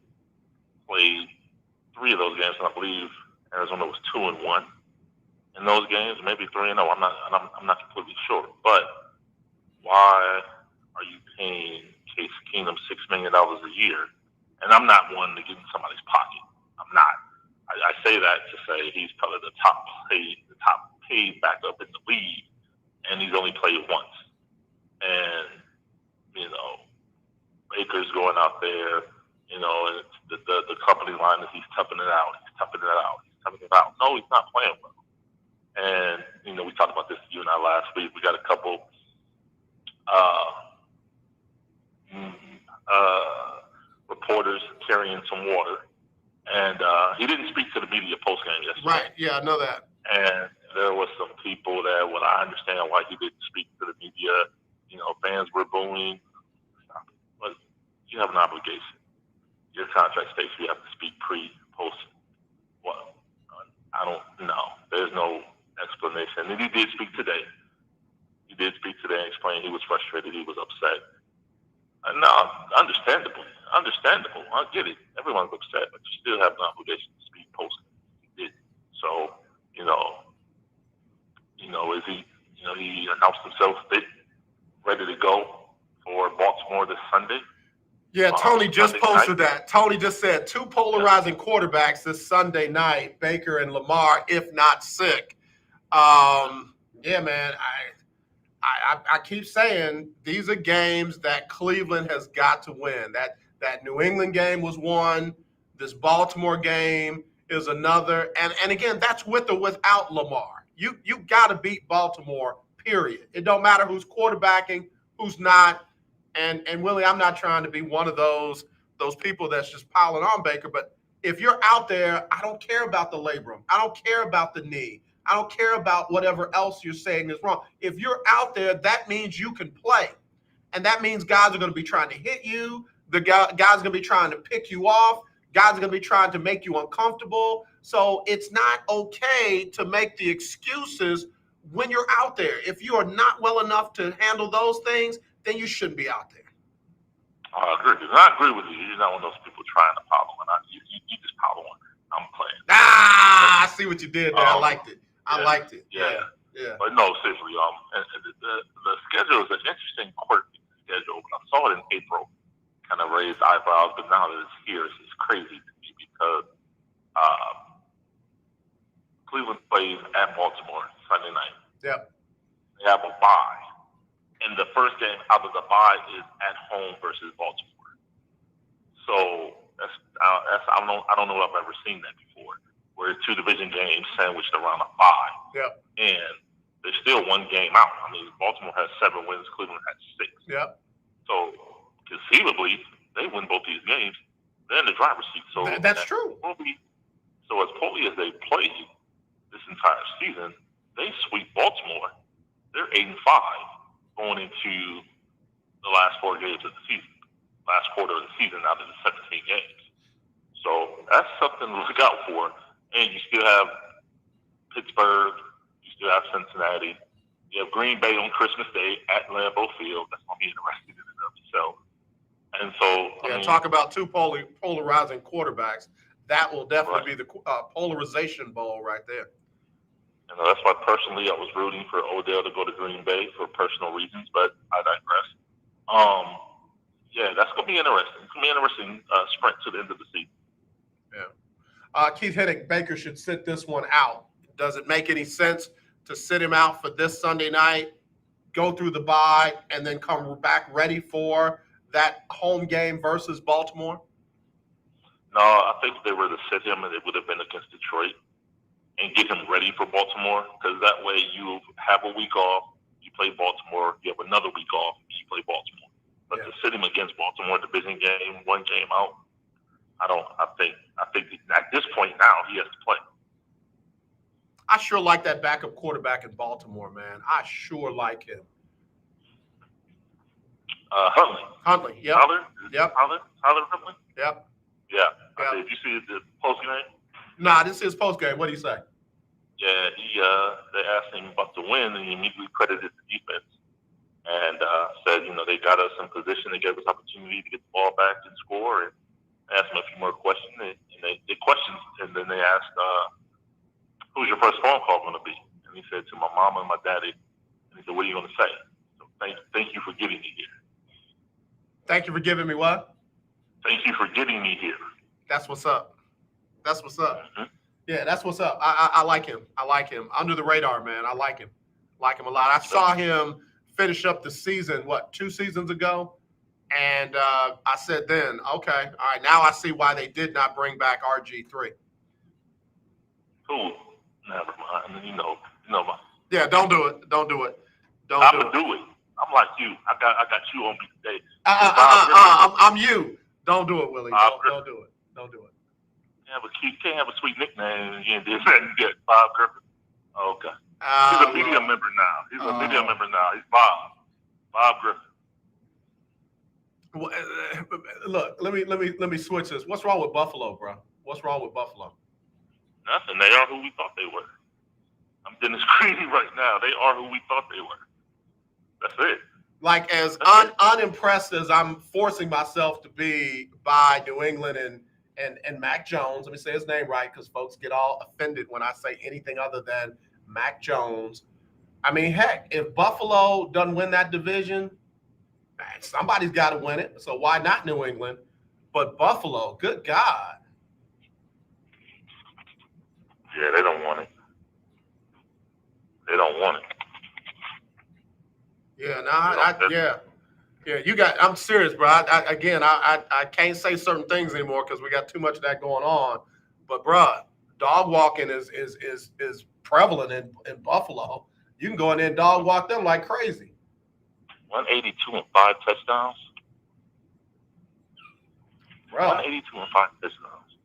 played 3 of those games, and I believe Arizona was 2-1 in those games, maybe 3-0. I'm not completely sure. But why are you paying Case Keenum $6 million a year? And I'm not one to get in somebody's pocket. I'm not. I say that to say he's probably the top paid backup in the league, and he's only played once. And Baker's going out there, and it's the company line is he's toughing it out. No, he's not playing well. And we talked about this, you and I, last week. We got a couple reporters carrying some water, and he didn't speak to the media post game yesterday. Right? Yeah, I know that. And there was some people that, well, I understand why he didn't speak to the media. Fans were booing, but you have an obligation. Your contract states you have to speak pre, post. Well, I don't know. There's no explanation. And he did speak today. And explain he was frustrated. He was upset. No, understandable. I get it. Everyone's upset, but you still have an obligation to speak post. He did. So, is he? He announced himself fit, ready to go for Baltimore this Sunday. Yeah, Tony just Sunday posted night. that. Tony just said 2 polarizing quarterbacks this Sunday night, Baker and Lamar, if not sick. Yeah, man, I keep saying these are games that Cleveland has got to win. That New England game was one. This Baltimore game is another. And again, that's with or without Lamar. You got to beat Baltimore, period. It don't matter who's quarterbacking, who's not. And Willie, I'm not trying to be one of those people that's just piling on Baker, but if you're out there, I don't care about the labrum. I don't care about the knee. I don't care about whatever else you're saying is wrong. If you're out there, that means you can play. And that means guys are going to be trying to hit you. The guys are going to be trying to pick you off. Guys are going to be trying to make you uncomfortable. So it's not okay to make the excuses when you're out there. If you are not well enough to handle those things, then you shouldn't be out there. I agree. And I agree with you. You're not one of those people trying to follow one. You just follow one. I'm playing. I see what you did there. I liked it. Yeah. Yeah. But no, seriously, the schedule is an interesting quirky schedule. When I saw it in April, kind of raised eyebrows, but now that it's here, it's crazy to me because Cleveland plays at Baltimore Sunday night. Yep. They have a bye. And the first game out of the bye is at home versus Baltimore. So I don't know if I've ever seen that before, where 2 division games sandwiched around a bye. Yep. And there's still 1 game out. I mean, Baltimore has 7 wins, Cleveland has 6. Yep. So conceivably, they win both these games, they're in the driver's seat. So that's true. So as poorly as they played this entire season, they sweep Baltimore. They're 8-5. Going into the last 4 games of the season, last quarter of the season out of the 17 games. So that's something to look out for. And you still have Pittsburgh, you still have Cincinnati, you have Green Bay on Christmas Day at Lambeau Field. That's going to be interesting in and of itself. And so, talk about 2 polarizing quarterbacks. That will definitely be the polarization bowl right there. That's why personally I was rooting for Odell to go to Green Bay for personal reasons, but I digress. Yeah, that's going to be interesting. It's going to be an interesting sprint to the end of the season. Yeah. Keith Hennig, Baker should sit this one out. Does it make any sense to sit him out for this Sunday night, go through the bye, and then come back ready for that home game versus Baltimore? No, I think if they were to sit him, it would have been against Detroit and get him ready for Baltimore, because that way you have a week off, you play Baltimore, you have another week off, and you play Baltimore. But to sit him against Baltimore, division game, one game out, I think at this point now he has to play. I sure like that backup quarterback in Baltimore, man. I sure like him. Huntley, yep. Huntley? Yep. Yeah. Did you see the post game? Nah, this is post game. What do you say? Yeah, they asked him about the win, and he immediately credited the defense and said, they got us in position, they gave us opportunity to get the ball back and score, and asked him a few more questions, and they questioned, and then they asked, who's your first phone call going to be? And he said, to my mama and my daddy. And he said, what are you going to say? So thank you for getting me here. Thank you for giving me what? Thank you for getting me here. That's what's up. That's what's up. Mm-hmm. Yeah, that's what's up. I like him. I like him. Under the radar, man. I like him. Like him a lot. I saw him finish up the season, 2 seasons ago? And I said then, okay, all right, now I see why they did not bring back RG3. Who? Never mind. Yeah, don't do it. Don't do it. I'm gonna do it. I'm like you. I got you on me today. I'm you. Don't do it, Willie. Don't do it. Don't do it. You can't have a sweet nickname and you get Bob Griffin. Okay. He's a media member now. He's Bob Griffin. Look, let me switch this. What's wrong with Buffalo, bro? What's wrong with Buffalo? Nothing. They are who we thought they were. I'm Dennis Creedy right now. They are who we thought they were. That's it. Like as unimpressed as I'm forcing myself to be by New England and Mac Jones. Let me say his name right because folks get all offended when I say anything other than Mac Jones. I mean, heck, if Buffalo doesn't win that division, man, somebody's got to win it. So why not New England? But Buffalo, good God. Yeah, they don't want it. They don't want it. Yeah, you got. I'm serious, bro. I can't say certain things anymore because we got too much of that going on. But, bro, dog walking is prevalent in Buffalo. You can go in there and dog walk them like crazy. 182 and 5 touchdowns. Bro. 182 and 5 touchdowns.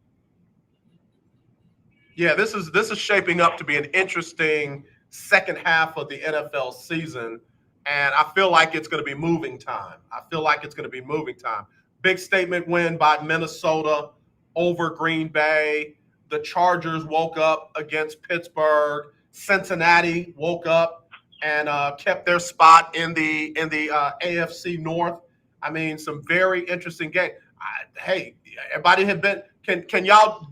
Yeah, this is shaping up to be an interesting second half of the NFL season. And I feel like it's going to be moving time. Big statement win by Minnesota over Green Bay. The Chargers woke up against Pittsburgh. Cincinnati woke up and kept their spot in the AFC North. I mean, some very interesting game. Hey, everybody had been. Can y'all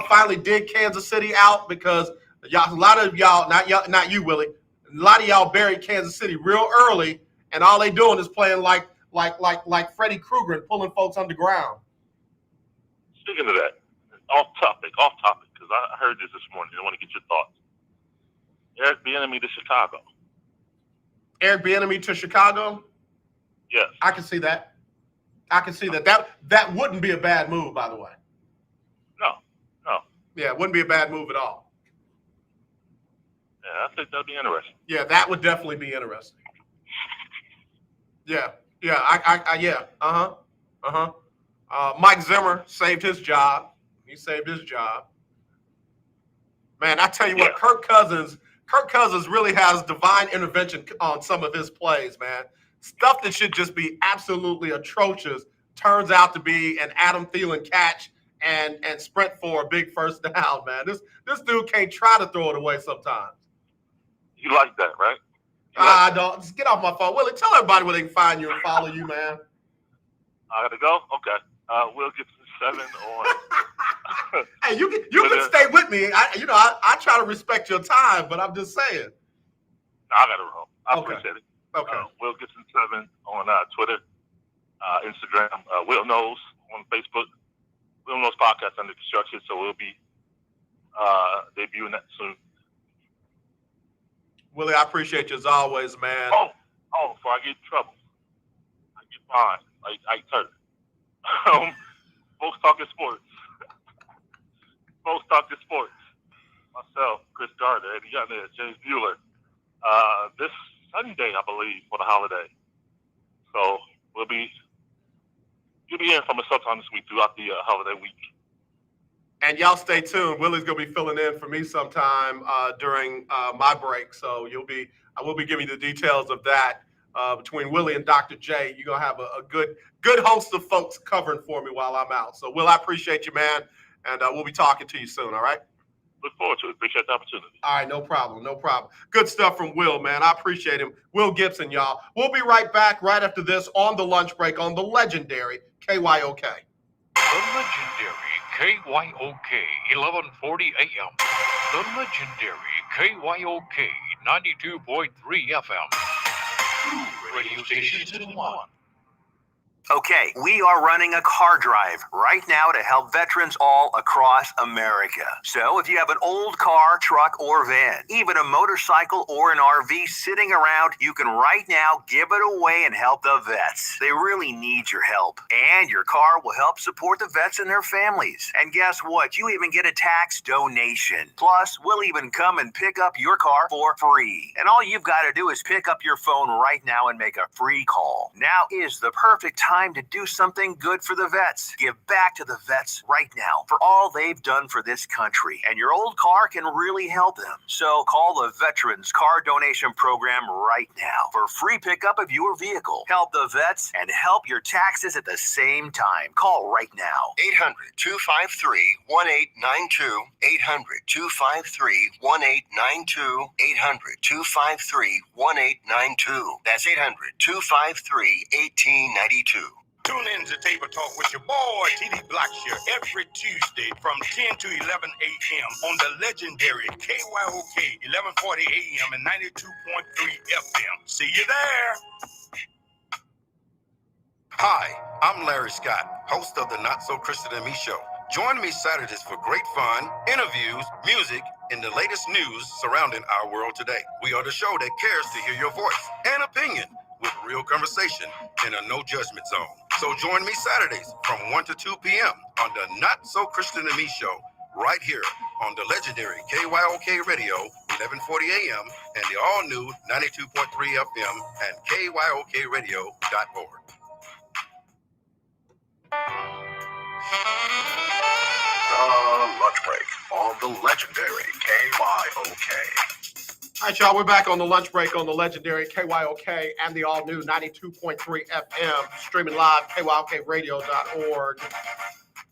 finally dig Kansas City out because a lot of y'all, not you, Willie. A lot of y'all buried Kansas City real early, and all they doing is playing like Freddy Krueger and pulling folks underground. Speaking of that, off topic, because I heard this morning. I want to get your thoughts. Eric Bieniemy to Chicago. Eric Bieniemy to Chicago? Yes. I can see that. That wouldn't be a bad move, by the way. No. Yeah, it wouldn't be a bad move at all. Yeah, I think that'd be interesting. Yeah, that would definitely be interesting. Yeah. Mike Zimmer saved his job. He saved his job. Man, I tell you what, Kirk Cousins really has divine intervention on some of his plays, man. Stuff that should just be absolutely atrocious turns out to be an Adam Thielen catch and sprint for a big first down, man. This dude can't try to throw it away sometimes. You like that, right? I don't. Just get off my phone. Willie, tell everybody where they can find you and follow you, man. I got to go? Okay. Will Gibson 7 on. Hey, you can stay with me. I try to respect your time, but I'm just saying. I got to roll. I appreciate it. Okay. Will Gibson 7 on Twitter, Instagram. Will Knows on Facebook. Will Knows Podcast under construction, so we'll be debuting that soon. Willie, I appreciate you as always, man. Oh, before I get in trouble, I get fined like Ike Turner. Folks Talking Sports Folks Talk Sports. Myself, Chris Gardner, and you got there, James Bueller. This Sunday, I believe, for the holiday. So you'll be hearing from us sometime this week throughout the holiday week. And y'all stay tuned. Willie's gonna be filling in for me sometime during my break. So I will be giving you the details of that between Willie and Dr. J. You're gonna have a good host of folks covering for me while I'm out. So Will, I appreciate you, man, and we'll be talking to you soon. All right. Look forward to it. Appreciate the opportunity. All right, no problem. Good stuff from Will, man. I appreciate him. Will Gibson, y'all. We'll be right back right after this on the lunch break on the legendary KYOK. The legendary KYOK 1140 AM. The legendary KYOK 92.3 FM. 2 radio stations in one. Okay, we are running a car drive right now to help veterans all across America. So if you have an old car, truck, or van, even a motorcycle or an RV sitting around, you can right now give it away and help the vets. They really need your help. And your car will help support the vets and their families. And guess what? You even get a tax donation. Plus, we'll even come and pick up your car for free. And all you've got to do is pick up your phone right now and make a free call. Now is the perfect time to do something good for the vets. Give back to the vets right now for all they've done for this country. And your old car can really help them. So call the Veterans Car Donation Program right now for free pickup of your vehicle. Help the vets and help your taxes at the same time. Call right now. 800-253-1892. 800-253-1892. 800-253-1892. That's 800-253-1892. Tune in to Table Talk with your boy, TD Blackshear, every Tuesday from 10 to 11 a.m. on the legendary KYOK 1140 a.m. and 92.3 FM. See you there. Hi, I'm Larry Scott, host of the Not So Christian and Me Show. Join me Saturdays for great fun, interviews, music, and the latest news surrounding our world today. We are the show that cares to hear your voice and opinion with real conversation in a no-judgment zone. So join me Saturdays from 1 to 2 p.m. on the Not So Christian and Me Show, right here on the legendary KYOK Radio, 1140 a.m. and the all-new 92.3 FM and KYOKradio.org. Lunch break on the legendary KYOK. All right, y'all, we're back on the lunch break on the legendary KYOK and the all-new 92.3 FM, streaming live, KYOKradio.org.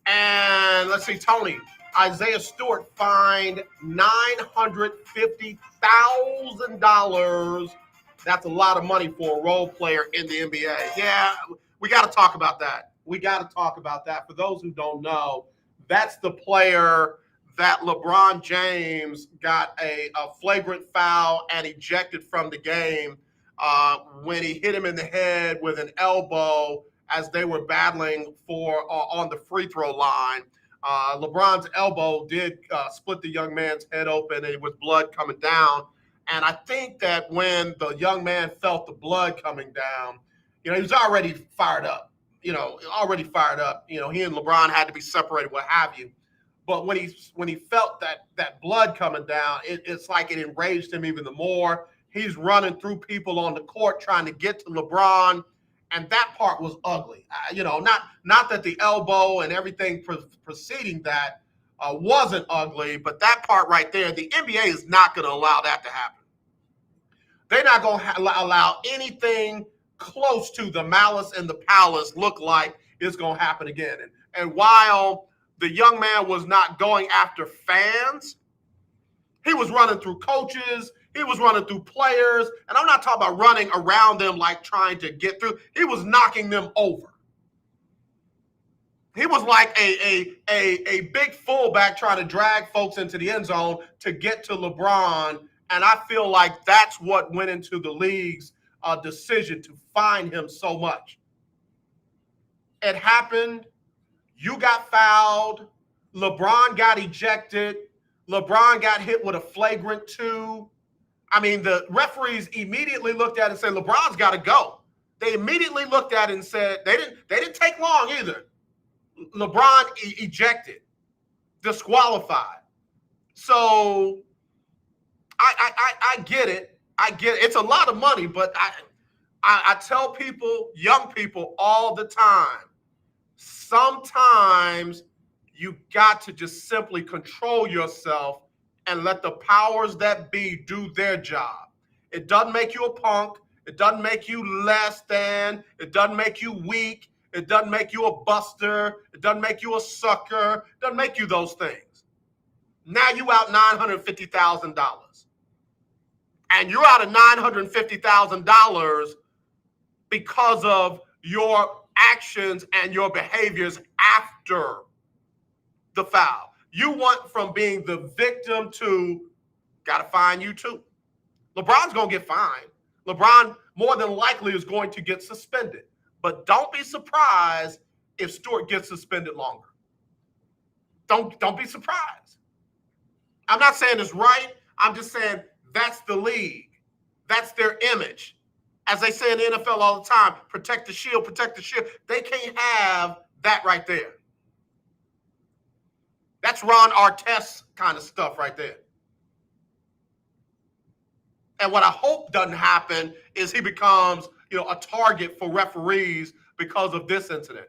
And let's see, Tony, Isaiah Stewart fined $950,000. That's a lot of money for a role player in the NBA. Yeah, we got to talk about that. For those who don't know, that's the player that LeBron James got a flagrant foul and ejected from the game when he hit him in the head with an elbow as they were battling for on the free throw line. LeBron's elbow did split the young man's head open, and with blood coming down. And I think that when the young man felt the blood coming down, he was already fired up. He and LeBron had to be separated, what have you. But when he felt that blood coming down, it's like it enraged him even the more. He's running through people on the court trying to get to LeBron, and that part was ugly. Not that the elbow and everything preceding that wasn't ugly, but that part right there, the NBA is not going to allow that to happen. They're not going to allow anything close to the malice in the palace look like it's going to happen again. And while the young man was not going after fans, he was running through coaches, he was running through players, and I'm not talking about running around them like trying to get through. He was knocking them over. He was like a big fullback trying to drag folks into the end zone to get to LeBron, and I feel like that's what went into the league's decision to fine him so much. It happened. You got fouled. LeBron got ejected. LeBron got hit with a flagrant 2. I mean, the referees immediately looked at it and said, LeBron's got to go. They immediately looked at it and said, they didn't take long either. LeBron ejected. disqualified. So I get it. I get it. It's a lot of money, but I tell people, young people, all the time, sometimes you got to just simply control yourself and let the powers that be do their job. It doesn't make you a punk. It doesn't make you less than. It doesn't make you weak. It doesn't make you a buster. It doesn't make you a sucker. It doesn't make you those things. Now you out $950,000. And you're out of $950,000 because of your actions and your behaviors after the foul. You went from being the victim to got to fine you too. LeBron's going to get fined. LeBron more than likely is going to get suspended. But don't be surprised if Stewart gets suspended longer. Don't be surprised. I'm not saying it's right. I'm just saying that's the league. That's their image. As they say in the NFL all the time, protect the shield, protect the shield. They can't have that right there. That's Ron Artest kind of stuff right there. And what I hope doesn't happen is he becomes, a target for referees because of this incident.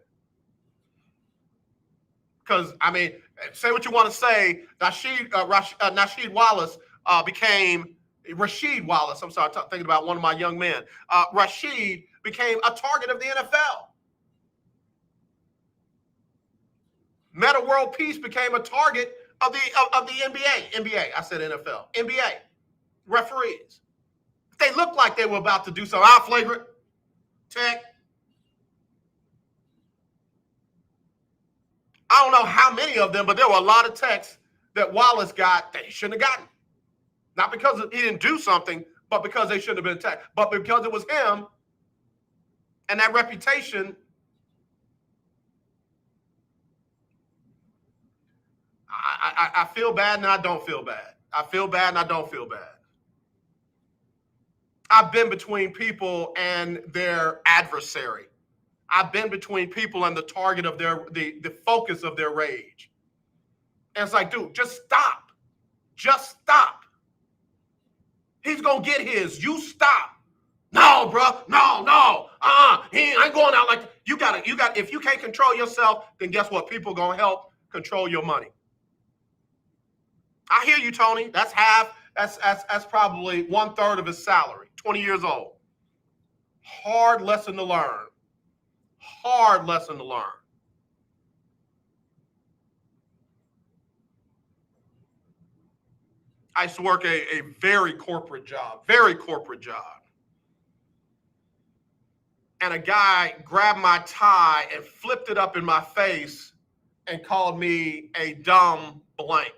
Because, say what you want to say, Rasheed Wallace became Rasheed Wallace. I'm sorry, thinking about one of my young men. Rasheed became a target of the NFL. Meta World Peace became a target of the NBA. NBA, I said NFL. NBA referees. They looked like they were about to do some flagrant tech. I don't know how many of them, but there were a lot of texts that Wallace got that he shouldn't have gotten. Not because he didn't do something, but because they shouldn't have been attacked. But because it was him and that reputation, I feel bad and I don't feel bad. I feel bad and I don't feel bad. I've been between people and their adversary. I've been between people and the target of the focus of their rage. And it's like, dude, just stop. Just stop. He's going to get his. You stop. No, bro. No. He ain't going out like that. You got if you can't control yourself, then guess what? People going to help control your money. I hear you, Tony. That's half. That's probably 1/3 of his salary. 20 years old. Hard lesson to learn. Hard lesson to learn. I used to work a very corporate job. And a guy grabbed my tie and flipped it up in my face and called me a dumb blank.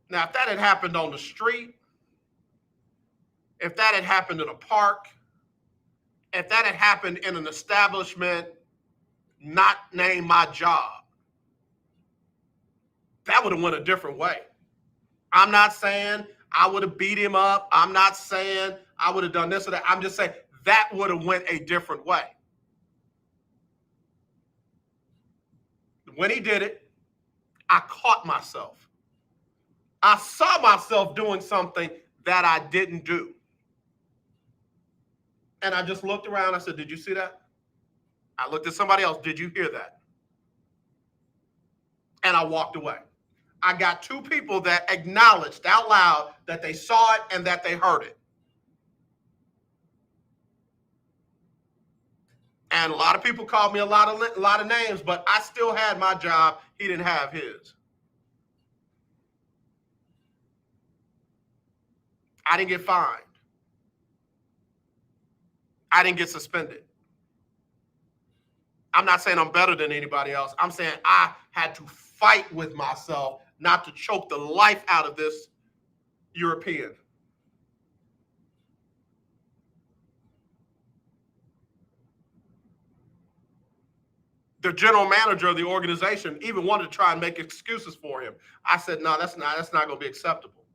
Now, if that had happened on the street, if that had happened in a park, if that had happened in an establishment not named my job, that would have went a different way. I'm not saying I would have beat him up. I'm not saying I would have done this or that. I'm just saying that would have went a different way. When he did it, I caught myself. I saw myself doing something that I didn't do. And I just looked around. I said, did you see that? I looked at somebody else. Did you hear that? And I walked away. I got two people that acknowledged out loud that they saw it and that they heard it. And a lot of people called me a lot of names, but I still had my job. He didn't have his. I didn't get fined. I didn't get suspended. I'm not saying I'm better than anybody else. I'm saying I had to fight with myself not to choke the life out of this European. The general manager of the organization even wanted to try and make excuses for him. I said, no, that's not going to be acceptable.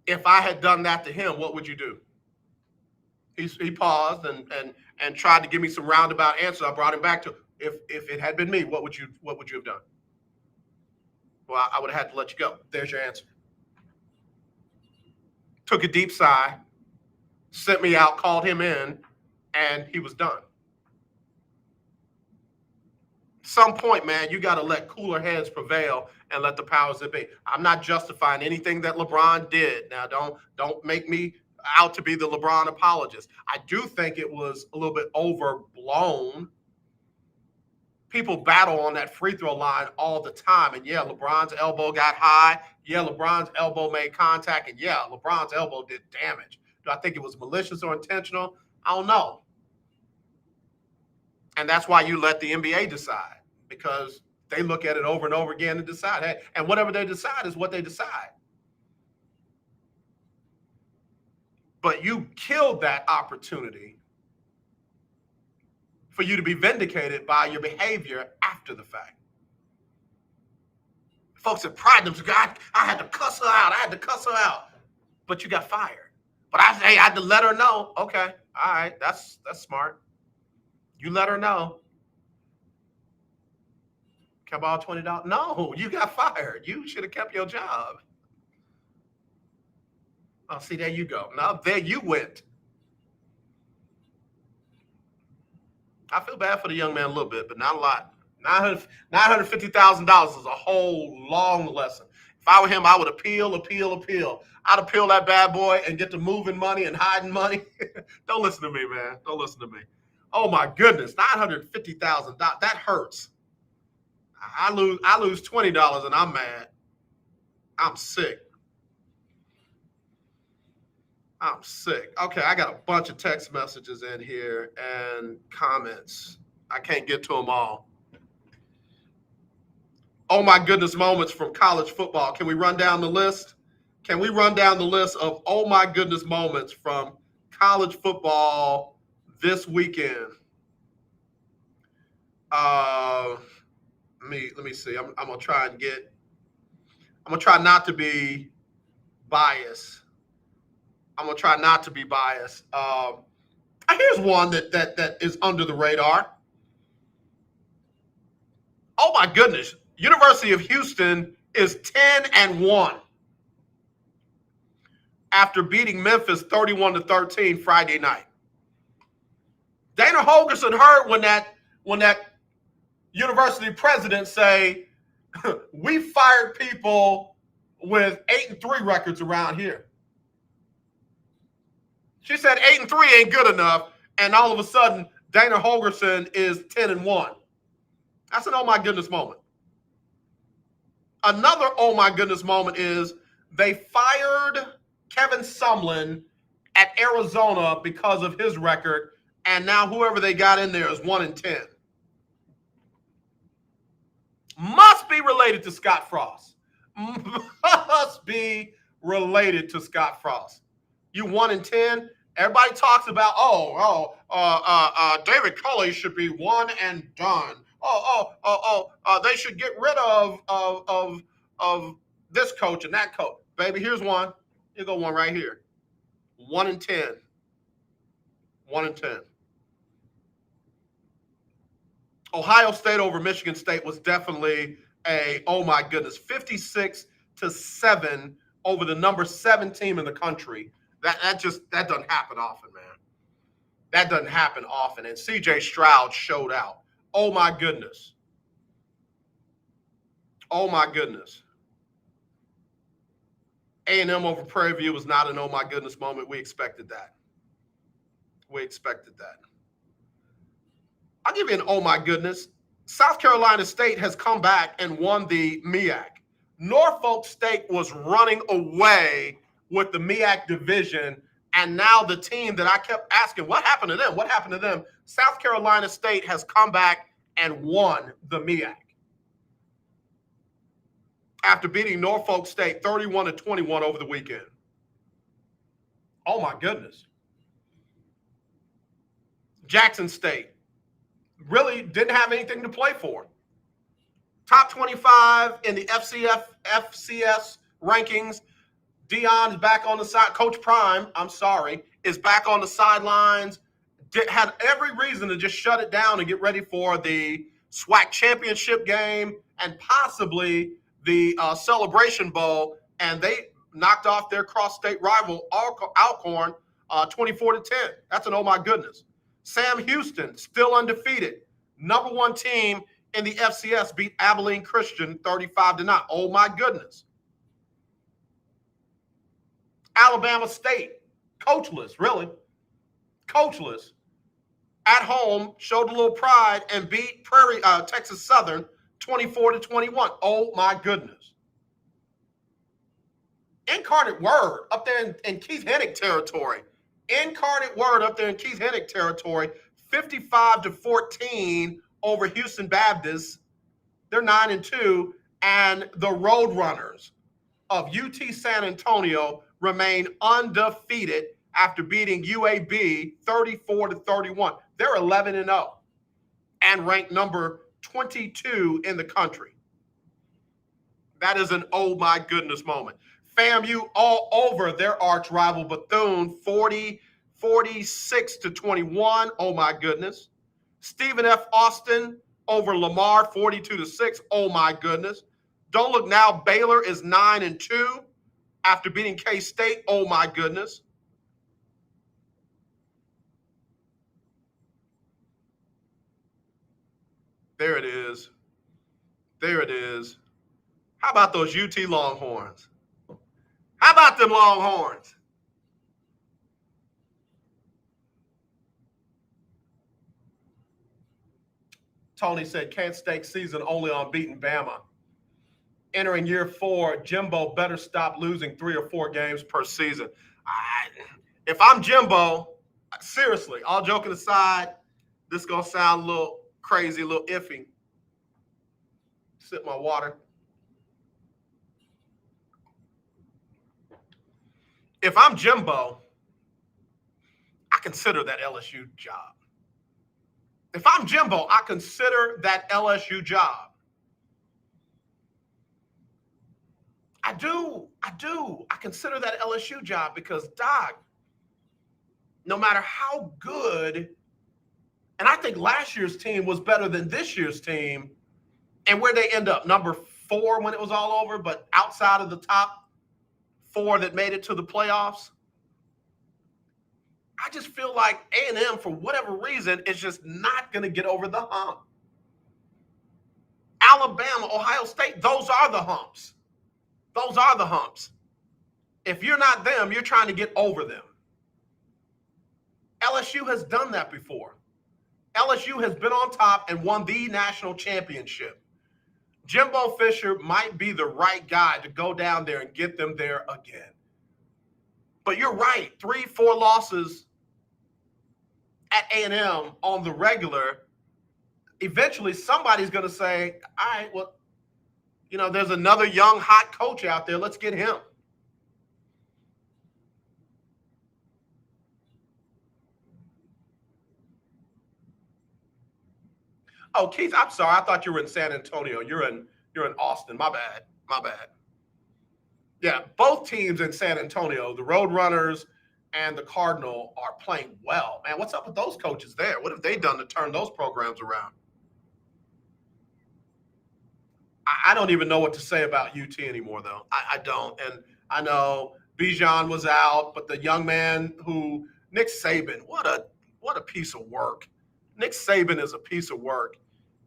If I had done that to him, what would you do? He paused and tried to give me some roundabout answer. I brought him back to, if it had been me, what would you have done? Well, I would have had to let you go. There's your answer. Took a deep sigh, sent me out, called him in, and he was done. Some point, man, you got to let cooler heads prevail and let the powers that be. I'm not justifying anything that LeBron did. Now, don't make me out to be the LeBron apologist. I do think it was a little bit overblown. People battle on that free throw line all the time. And yeah, LeBron's elbow got high. Yeah, LeBron's elbow made contact. And yeah, LeBron's elbow did damage. Do I think it was malicious or intentional? I don't know. And that's why you let the NBA decide, because they look at it over and over again and decide. Hey, and whatever they decide is what they decide. But you killed that opportunity for you to be vindicated by your behavior after the fact. Folks that pride themselves, I had to cuss her out. But you got fired. But I had to let her know. Okay, all right, that's smart. You let her know. Can I borrow $20? No, you got fired. You should have kept your job. Oh, see, there you go. Now, there you went. I feel bad for the young man a little bit, but not a lot. $950,000 is a whole long lesson. If I were him, I would appeal. I'd appeal that bad boy and get to moving money and hiding money. Don't listen to me, man. Don't listen to me. Oh, my goodness, $950,000. That hurts. I lose $20 and I'm mad. I'm sick. Okay, I got a bunch of text messages in here and comments. I can't get to them all. Oh, my goodness moments from college football. Can we run down the list? Can we run down the list of oh, my goodness moments from college football this weekend? Let me see. I'm gonna try not to be biased. Here's one that is under the radar. Oh my goodness. University of Houston is 10-1 after beating Memphis 31-13 Friday night. Dana Holgorsen heard when that university president say, we fired people with 8-3 records around here. She said 8-3 ain't good enough, and all of a sudden, Dana Holgorsen is 10-1. That's an oh my goodness moment. Another oh my goodness moment is they fired Kevin Sumlin at Arizona because of his record, and now whoever they got in there is 1-10. Must be related to Scott Frost. Must be related to Scott Frost. You 1-10. Everybody talks about David Culley should be one and done. They should get rid of this coach and that coach. Baby, here's one. Here go one right here. 1-10. 1-10. Ohio State over Michigan State was definitely a oh my goodness 56-7 over the number 7 team in the country. That doesn't happen often, man. That doesn't happen often. And CJ Stroud showed out. Oh my goodness. Oh my goodness. A&M over Prairie View was not an oh my goodness moment. We expected that. I'll give you an oh my goodness. South Carolina State has come back and won the MEAC. Norfolk State was running away with the MEAC division, and now the team that I kept asking, what happened to them? What happened to them? South Carolina State has come back and won the MEAC after beating Norfolk State 31-21 over the weekend. Oh my goodness. Jackson State really didn't have anything to play for. Top 25 in the FCS rankings. Deion is back on the side. Coach Prime, is back on the sidelines. Had every reason to just shut it down and get ready for the SWAC championship game, and possibly the Celebration Bowl, and they knocked off their cross-state rival Alcorn 24-10. That's an oh my goodness. Sam Houston, still undefeated. Number one team in the FCS, beat Abilene Christian 35-9. Oh my goodness. Alabama State, coachless, really. Coachless. At home, showed a little pride and beat Texas Southern 24-21. Oh my goodness. Incarnate Word up there in Keith Hennick territory. Incarnate Word up there in Keith Hennick territory, 55-14 over Houston Baptist. They're 9-2, and the Roadrunners of UT San Antonio remain undefeated after beating UAB 34-31. They're 11-0 and ranked number 22 in the country. That is an oh my goodness moment. FAMU all over their arch rival Bethune 46-21. Oh my goodness. Stephen F. Austin over Lamar 42-6. Oh my goodness. Don't look now. Baylor is 9-2 after beating K-State. Oh my goodness. There it is. There it is. How about those UT Longhorns? How about them Longhorns? Tony said, can't stake season only on beating Bama. Entering year 4, Jimbo better stop losing 3 or 4 games per season. If I'm Jimbo, seriously, all joking aside, this is going to sound a little crazy, a little iffy. Sip my water. If I'm Jimbo, I consider that LSU job. If I'm Jimbo, I consider that LSU job. I do. I consider that LSU job because, Doc, no matter how good, and I think last year's team was better than this year's team, and where they end up, number 4 when it was all over, but outside of the top 4 that made it to the playoffs. I just feel like A&M, for whatever reason, is just not going to get over the hump. Alabama, Ohio State, those are the humps. Those are the humps. If you're not them, you're trying to get over them. LSU has done that before. LSU has been on top and won the national championship. Jimbo Fisher might be the right guy to go down there and get them there again. But you're right, 3-4 losses at A&M on the regular, eventually somebody's going to say, all right, well, you know, there's another young, hot coach out there. Let's get him. Oh, Keith, I'm sorry. I thought you were in San Antonio. You're in Austin. My bad. Yeah, both teams in San Antonio, the Roadrunners and the Cardinal, are playing well. Man, what's up with those coaches there? What have they done to turn those programs around? I don't even know what to say about UT anymore, though. I don't. And I know Bijan was out, but the young man who, Nick Saban, what a piece of work. Nick Saban is a piece of work.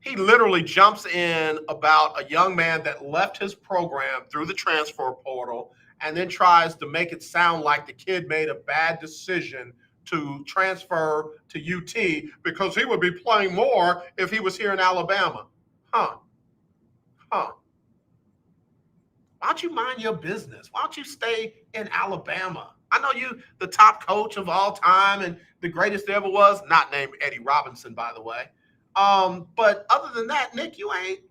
He literally jumps in about a young man that left his program through the transfer portal and then tries to make it sound like the kid made a bad decision to transfer to UT because he would be playing more if he was here in Alabama. Huh. Why don't you mind your business? Why don't you stay in Alabama? I know you, the top coach of all time and the greatest there ever was, not named Eddie Robinson, by the way. But other than that, Nick, you ain't.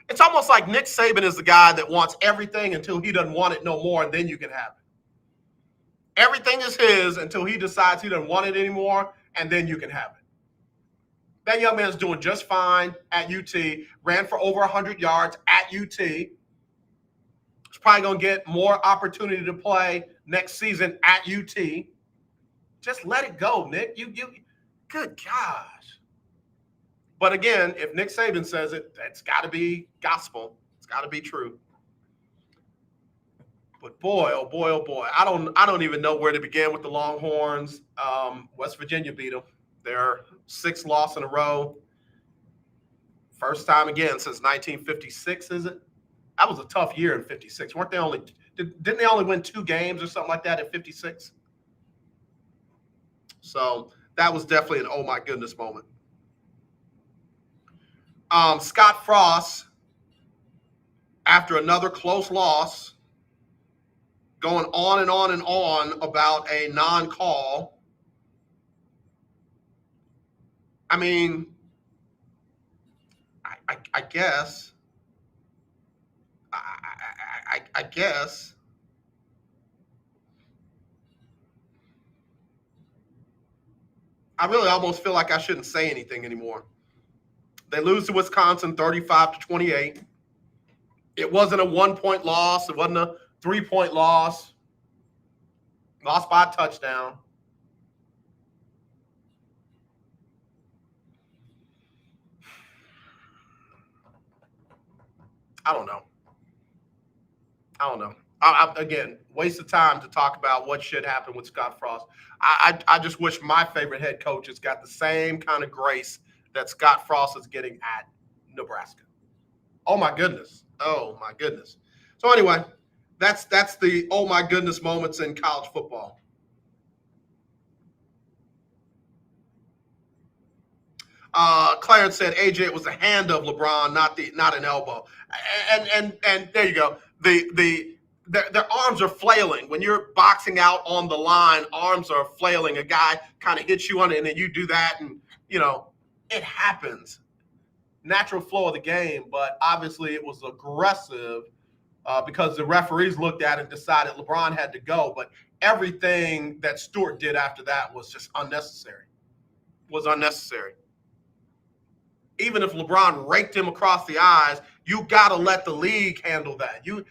It's almost like Nick Saban is the guy that wants everything until he doesn't want it no more, and then you can have it. Everything is his until he decides he doesn't want it anymore, and then you can have it. That young man's doing just fine at UT, ran for over 100 yards at UT. He's probably going to get more opportunity to play next season at UT. Just let it go, Nick. You good gosh. But again, if Nick Saban says it, that's got to be gospel. It's got to be true. But boy, oh boy, oh boy, I don't even know where to begin with the Longhorns. West Virginia beat them. Their 6th loss in a row. First time again since 1956, is it? That was a tough year in 56. Weren't they only? Didn't they only win 2 games or something like that in 56? So that was definitely an oh my goodness moment. Scott Frost, after another close loss, going on and on and on about a non-call. I mean, I guess. I guess. I really almost feel like I shouldn't say anything anymore. They lose to Wisconsin 35-28. It wasn't a 1-point loss. It wasn't a 3-point loss. Lost by a touchdown. I don't know. Again, waste of time to talk about what should happen with Scott Frost. I just wish my favorite head coach has got the same kind of grace that Scott Frost is getting at Nebraska. Oh my goodness. Oh my goodness. So anyway, that's the oh my goodness moments in college football. Clarence said, AJ, it was a hand of LeBron, not an elbow. And there you go. Their arms are flailing. When you're boxing out on the line, arms are flailing. A guy kind of hits you on it, and then you do that, and it happens. Natural flow of the game, but obviously it was aggressive because the referees looked at it and decided LeBron had to go. But everything that Stewart did after that was just unnecessary. Even if LeBron raked him across the eyes, you got to let the league handle that. You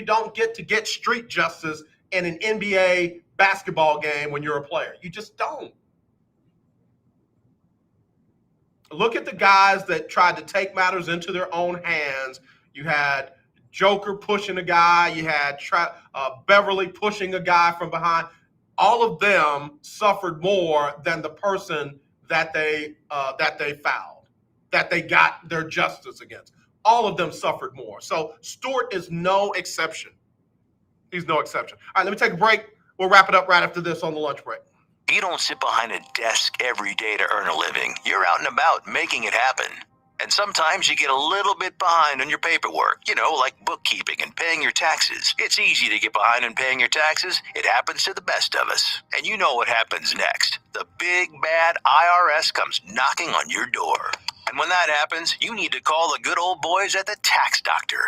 don't get street justice in an NBA basketball game when you're a player. You just don't. Look at the guys that tried to take matters into their own hands. You had Joker pushing a guy. You had Beverly pushing a guy from behind. All of them suffered more than the person that they fouled, that they got their justice against. All of them suffered more. So Stewart is no exception. He's no exception. All right, let me take a break. We'll wrap it up right after this on the lunch break. You don't sit behind a desk every day to earn a living. You're out and about making it happen. And sometimes you get a little bit behind on your paperwork, like bookkeeping and paying your taxes. It's easy to get behind on paying your taxes. It happens to the best of us. And you know what happens next. The big bad IRS comes knocking on your door. And when that happens, you need to call the good old boys at the Tax Doctor.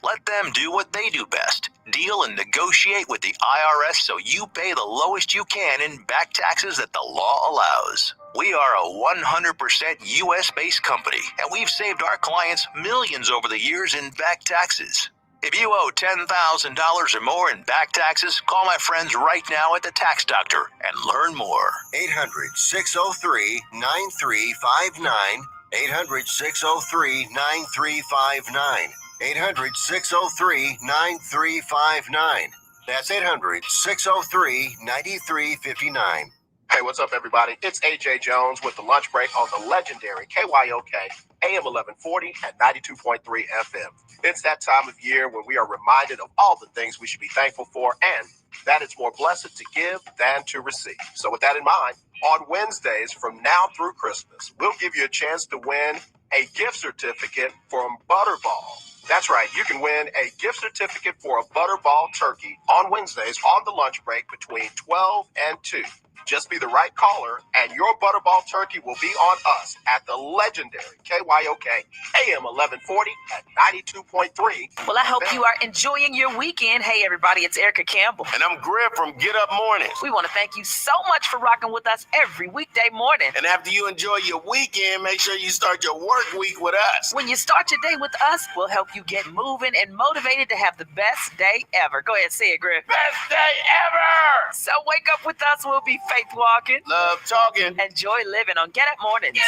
Let them do what they do best. Deal and negotiate with the IRS so you pay the lowest you can in back taxes that the law allows. We are a 100% U.S.-based company, and we've saved our clients millions over the years in back taxes. If you owe $10,000 or more in back taxes, call my friends right now at the Tax Doctor and learn more. 800-603-9359. 800-603-9359. 800-603-9359. That's 800-603-9359. Hey, what's up, everybody? It's AJ Jones with the lunch break on the legendary KYOK AM 1140 at 92.3 FM. It's that time of year when we are reminded of all the things we should be thankful for, and that it's more blessed to give than to receive. So with that in mind, on Wednesdays from now through Christmas, we'll give you a chance to win a gift certificate from Butterball. That's right. You can win a gift certificate for a Butterball turkey on Wednesdays on the lunch break between 12 and 2. Just be the right caller, and your Butterball turkey will be on us at the legendary KYOK AM 1140 at 92.3. Well, I hope you are enjoying your weekend. Hey, everybody, it's Erica Campbell. And I'm Griff from Get Up Mornings. We want to thank you so much for rocking with us every weekday morning. And after you enjoy your weekend, make sure you start your work week with us. When you start your day with us, we'll help you get moving and motivated to have the best day ever. Go ahead, say it, Griff. Best day ever! So wake up with us. We'll be faith walking, love talking, and joy living on Get Up Mornings. Yeah.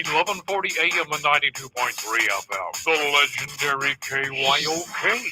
1140 AM and 92.3 FM. The legendary KYOK.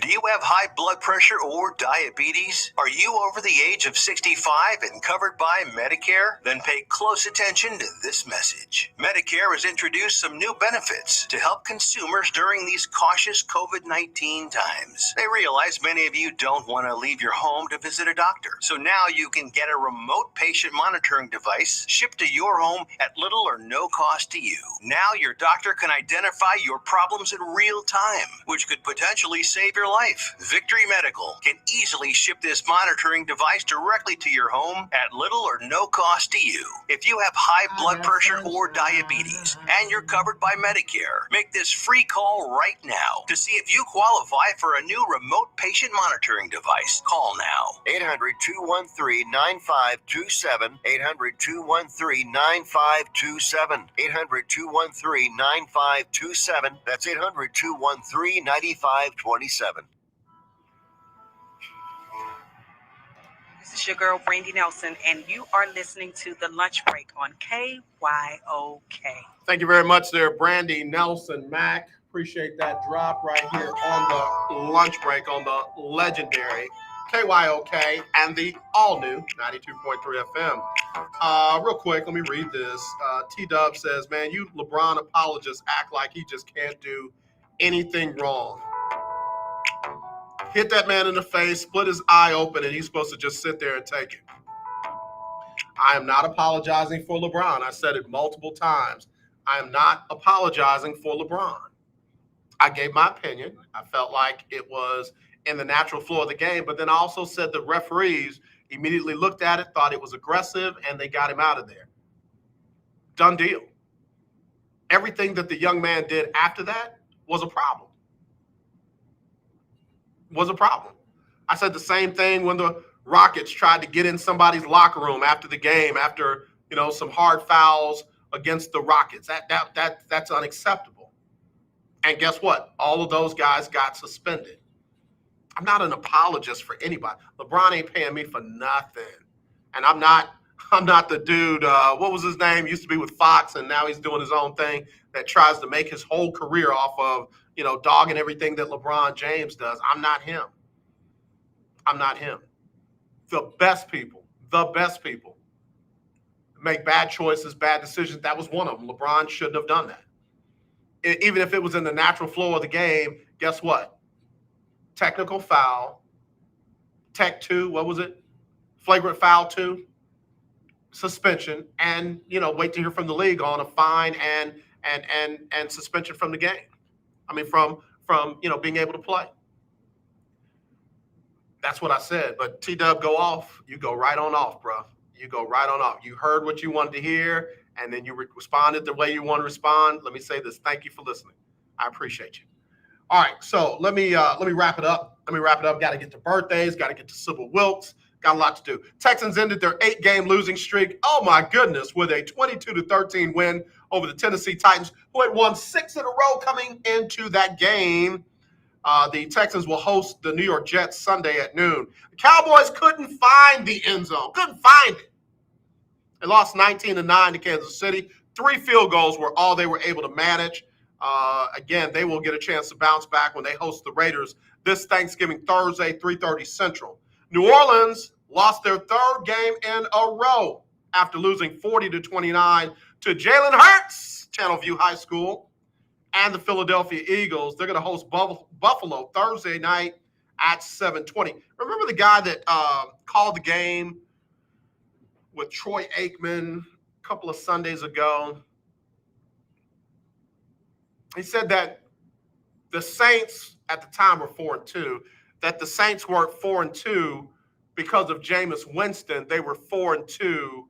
Do you have high blood pressure or diabetes? Are you over the age of 65 and covered by Medicare? Then pay close attention to this message. Medicare has introduced some new benefits to help consumers during these cautious COVID-19 times. They realize many of you don't want to leave your home to visit a doctor. So now you can get a remote patient monitoring device shipped to your home at little or no cost to you. Now your doctor can identify your problems in real time, which could potentially save your life. Victory Medical can easily ship this monitoring device directly to your home at little or no cost to you. If you have high blood pressure or diabetes and you're covered by Medicare, make this free call right now to see if you qualify for a new remote patient monitoring device. Call now. 800-213-9527. 800-213-9527. 800-213-9527. That's 800-213-9527. This is your girl, Brandy Nelson, and you are listening to The Lunch Break on KYOK. Thank you very much there, Brandy Nelson Mack. Appreciate that drop right here on the lunch break on the legendary KYOK and the all-new 92.3 FM. Real quick, let me read this. T-Dub says, man, you LeBron apologists act like he just can't do anything wrong. Hit that man in the face, split his eye open, and he's supposed to just sit there and take it. I am not apologizing for LeBron. I said it multiple times. I am not apologizing for LeBron. I gave my opinion. I felt like it was in the natural flow of the game, but then I also said the referees immediately looked at it, thought it was aggressive, and they got him out of there. Done deal. Everything that the young man did after that was a problem. I said the same thing when the Rockets tried to get in somebody's locker room after the game, after, some hard fouls against the Rockets. That's unacceptable. And guess what? All of those guys got suspended. I'm not an apologist for anybody. LeBron ain't paying me for nothing. And I'm not the dude, what was his name? Used to be with Fox, and now he's doing his own thing that tries to make his whole career off of, dogging everything that LeBron James does. I'm not him. The best people make bad choices, bad decisions. That was one of them. LeBron shouldn't have done that. Even if it was in the natural flow of the game, guess what? Technical foul, tech 2, what was it? Flagrant foul 2, suspension, and wait to hear from the league on a fine and suspension from the game. I mean, from being able to play. That's what I said. But T-Dub, go off. You go right on off, bro. You go right on off. You heard what you wanted to hear, and then you responded the way you want to respond. Let me say this. Thank you for listening. I appreciate you. All right, so let me wrap it up. Got to get to birthdays. Got to get to Sybil Wilkes. Got a lot to do. Texans ended their 8-game losing streak. Oh my goodness, with a 22-13 win over the Tennessee Titans, who had won 6 in a row coming into that game. The Texans will host the New York Jets Sunday at noon. The Cowboys couldn't find the end zone. Couldn't find it. They lost 19-9 to Kansas City. 3 field goals were all they were able to manage. Again, they will get a chance to bounce back when they host the Raiders this Thanksgiving Thursday, 3:30 Central. New Orleans lost their 3rd game in a row after losing 40-29 to Jalen Hurts, Channelview High School, and the Philadelphia Eagles. They're going to host Buffalo Thursday night at 7:20. Remember the guy that called the game with Troy Aikman a couple of Sundays ago? He said that the Saints at the time were 4-2, that the Saints weren't 4-2 because of Jameis Winston. They were 4-2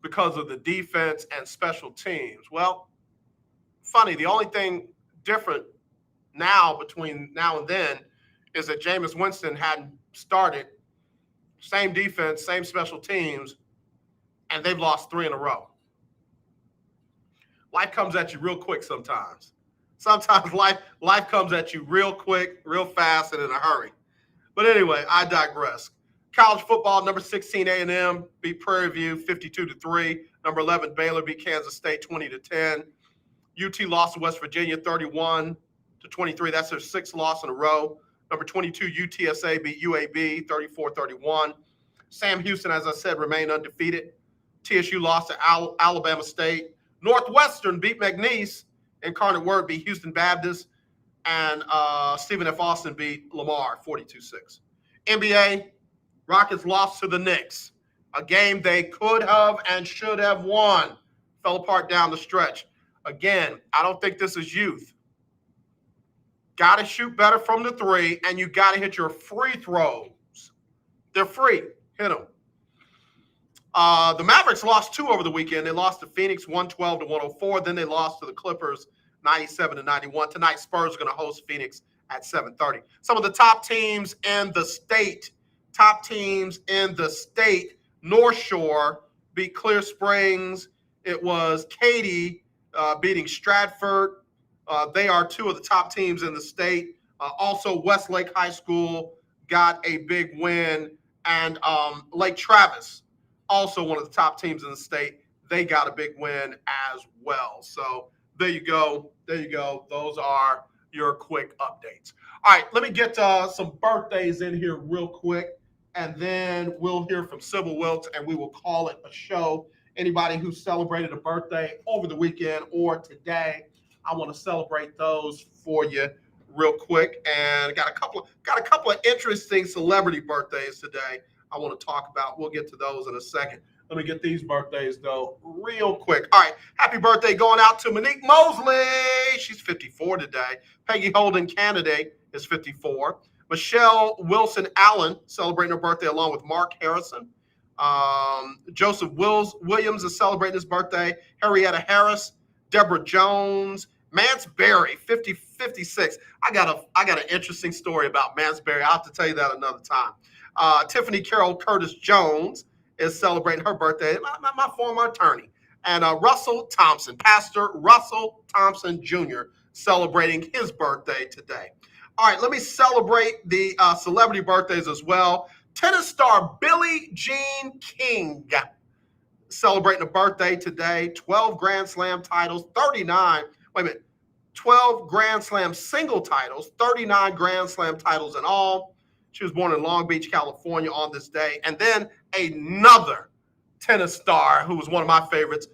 because of the defense and special teams. Well, funny, the only thing different now between now and then is that Jameis Winston hadn't started. Same defense, same special teams, and they've lost 3 in a row. Life comes at you real quick sometimes. Sometimes life comes at you real quick, real fast, and in a hurry. But anyway, I digress. College football, number 16 A&M beat Prairie View 52-3. Number 11 Baylor beat Kansas State 20-10. UT lost to West Virginia 31-23. That's their sixth loss in a row. Number 22 UTSA beat UAB 34-31. Sam Houston, as I said, remained undefeated. TSU lost to Alabama State. Northwestern beat McNeese. Incarnate Word beat Houston Baptist. And Stephen F. Austin beat Lamar 42-6. NBA, Rockets lost to the Knicks. A game they could have and should have won. Fell apart down the stretch. Again, I don't think this is youth. Got to shoot better from the three, and you got to hit your free throws. They're free. Hit them. The Mavericks lost 2 over the weekend. They lost to Phoenix 112-104. Then they lost to the Clippers 97-91. Tonight, Spurs are going to host Phoenix at 7:30. Some of the top teams in the state. North Shore beat Clear Springs. It was Katy beating Stratford. They are 2 of the top teams in the state. Also, Westlake High School got a big win. And Lake Travis, also one of the top teams in the state, they got a big win as well. So there you go. Those are your quick updates. All right, let me get some birthdays in here real quick, and then we'll hear from Sybil Wilkes, and we will call it a show. Anybody who celebrated a birthday over the weekend or today, I want to celebrate those for you real quick. And got a couple of interesting celebrity birthdays today I want to talk about. We'll get to those in a second. Let me get these birthdays, though, real quick. All right, happy birthday going out to Monique Mosley. She's 54 today. Peggy Holden Kennedy is 54. Michelle Wilson Allen celebrating her birthday along with Mark Harrison. Joseph Williams is celebrating his birthday. Henrietta Harris, Deborah Jones, Mance Berry, 56. I got an interesting story about Mance Berry. I'll have to tell you that another time. Tiffany Carol Curtis Jones is celebrating her birthday. My former attorney. And Russell Thompson, Pastor Russell Thompson Jr., celebrating his birthday today. All right, let me celebrate the celebrity birthdays as well. Tennis star Billie Jean King celebrating a birthday today. 12 Grand Slam titles, 12 Grand Slam single titles, 39 Grand Slam titles in all. She was born in Long Beach, California on this day. And then another tennis star who was one of my favorites,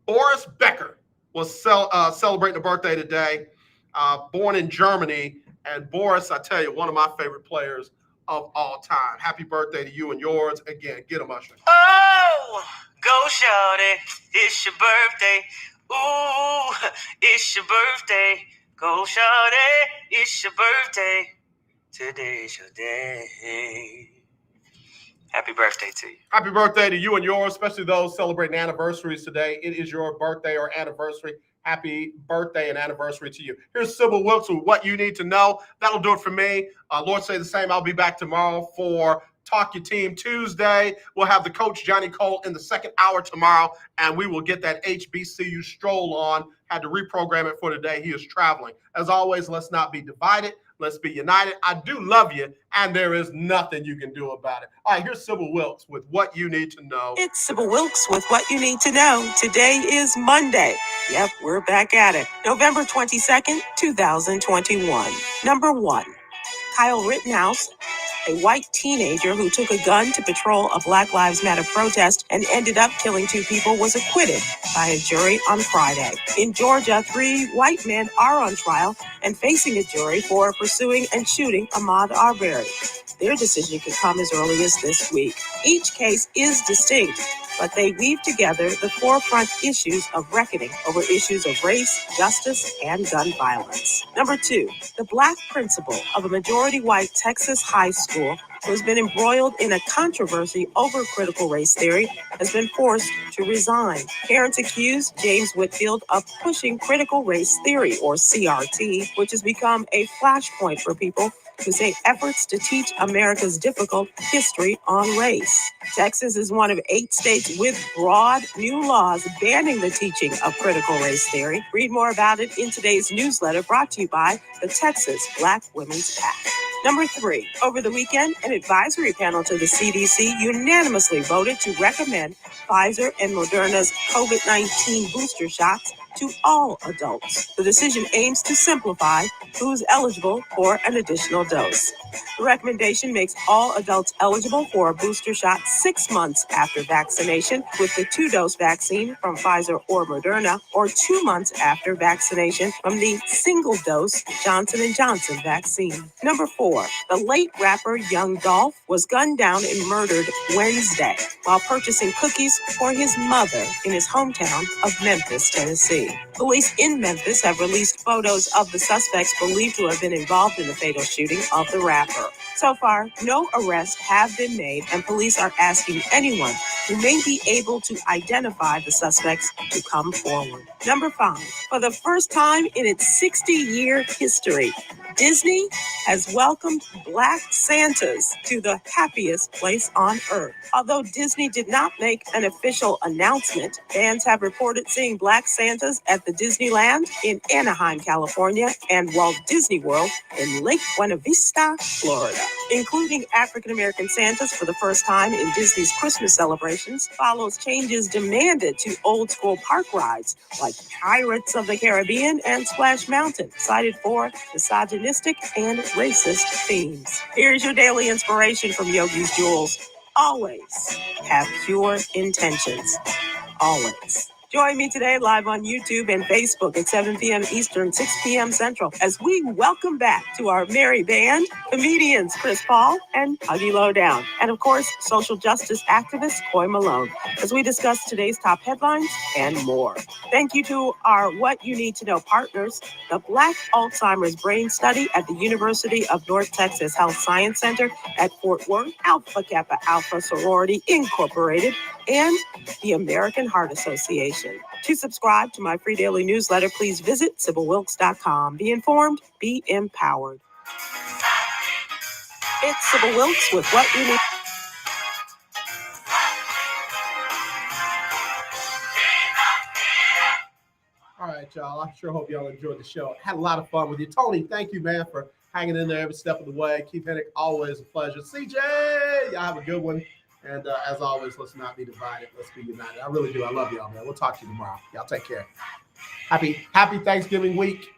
Boris Becker, was celebrating a birthday today, born in Germany. And Boris, I tell you, one of my favorite players of all time. Happy birthday to you and yours. Again, get them, Usher. Oh, go shawty, it's your birthday. Ooh, it's your birthday. Go shawty, it's your birthday. Today's your day. Happy birthday to you. Happy birthday to you and yours, especially those celebrating anniversaries today. It is your birthday or anniversary. Happy birthday and anniversary to you. Here's Sybil Wilkes with what you need to know. That'll do it for me. Lord say the same. I'll be back tomorrow for Talk Your Team Tuesday. We'll have the coach, Johnny Cole, in the second hour tomorrow, and we will get that HBCU stroll on. Had to reprogram it for today. He is traveling. As always, let's not be divided. Let's be united. I do love you, and there is nothing you can do about it. All right, here's Sybil Wilkes with what you need to know. It's Sybil Wilkes with what you need to know. Today is Monday. Yep, we're back at it. November 22nd, 2021. Number 1, Kyle Rittenhouse, a white teenager who took a gun to patrol a Black Lives Matter protest and ended up killing 2 people, was acquitted by a jury on Friday. In Georgia, 3 white men are on trial and facing a jury for pursuing and shooting Ahmaud Arbery. Their decision could come as early as this week. Each case is distinct, but they weave together the forefront issues of reckoning over issues of race, justice, and gun violence. Number 2, the black principal of a majority-white Texas high school who has been embroiled in a controversy over critical race theory has been forced to resign. Parents accused James Whitfield of pushing critical race theory, or CRT, which has become a flashpoint for people who say efforts to teach America's difficult history on race. Texas is one of 8 states with broad new laws banning the teaching of critical race theory. Read more about it in today's newsletter brought to you by the Texas Black Women's PAC. Number 3, over the weekend, an advisory panel to the CDC unanimously voted to recommend Pfizer and Moderna's COVID-19 booster shots to all adults. The decision aims to simplify who's eligible for an additional dose. The recommendation makes all adults eligible for a booster shot 6 months after vaccination with the 2-dose vaccine from Pfizer or Moderna, or 2 months after vaccination from the single-dose Johnson & Johnson vaccine. Number 4, the late rapper Young Dolph was gunned down and murdered Wednesday while purchasing cookies for his mother in his hometown of Memphis, Tennessee. Police in Memphis have released photos of the suspects believed to have been involved in the fatal shooting of the rapper. So far, no arrests have been made, and police are asking anyone who may be able to identify the suspects to come forward. Number 5, for the first time in its 60-year history, Disney has welcomed Black Santas to the happiest place on earth. Although Disney did not make an official announcement, fans have reported seeing Black Santas at the Disneyland in Anaheim, California, and Walt Disney World in Lake Buena Vista, Florida. Including African-American Santas for the first time in Disney's Christmas celebrations follows changes demanded to old-school park rides like Pirates of the Caribbean and Splash Mountain, cited for misogynistic and racist themes. Here's your daily inspiration from Yogi's Jewels. Always have pure intentions. Always. Join me today live on YouTube and Facebook at 7 p.m. Eastern, 6 p.m. Central, as we welcome back to our merry band, comedians Chris Paul and Huggy Lowdown, and of course, social justice activist Coy Malone, as we discuss today's top headlines and more. Thank you to our What You Need to Know partners, the Black Alzheimer's Brain Study at the University of North Texas Health Science Center at Fort Worth, Alpha Kappa Alpha Sorority Incorporated, and the American Heart Association. To subscribe to my free daily newsletter, please visit SybylWilkes.com. Be informed, be empowered. It's Sybil Wilkes with What You Need. All right, y'all. I sure hope y'all enjoyed the show. Had a lot of fun with you. Tony, thank you, man, for hanging in there every step of the way. Keith Hennick, always a pleasure. CJ, y'all have a good one. And as always, let's not be divided. Let's be united. I really do. I love y'all, man. We'll talk to you tomorrow. Y'all take care. Happy Thanksgiving week.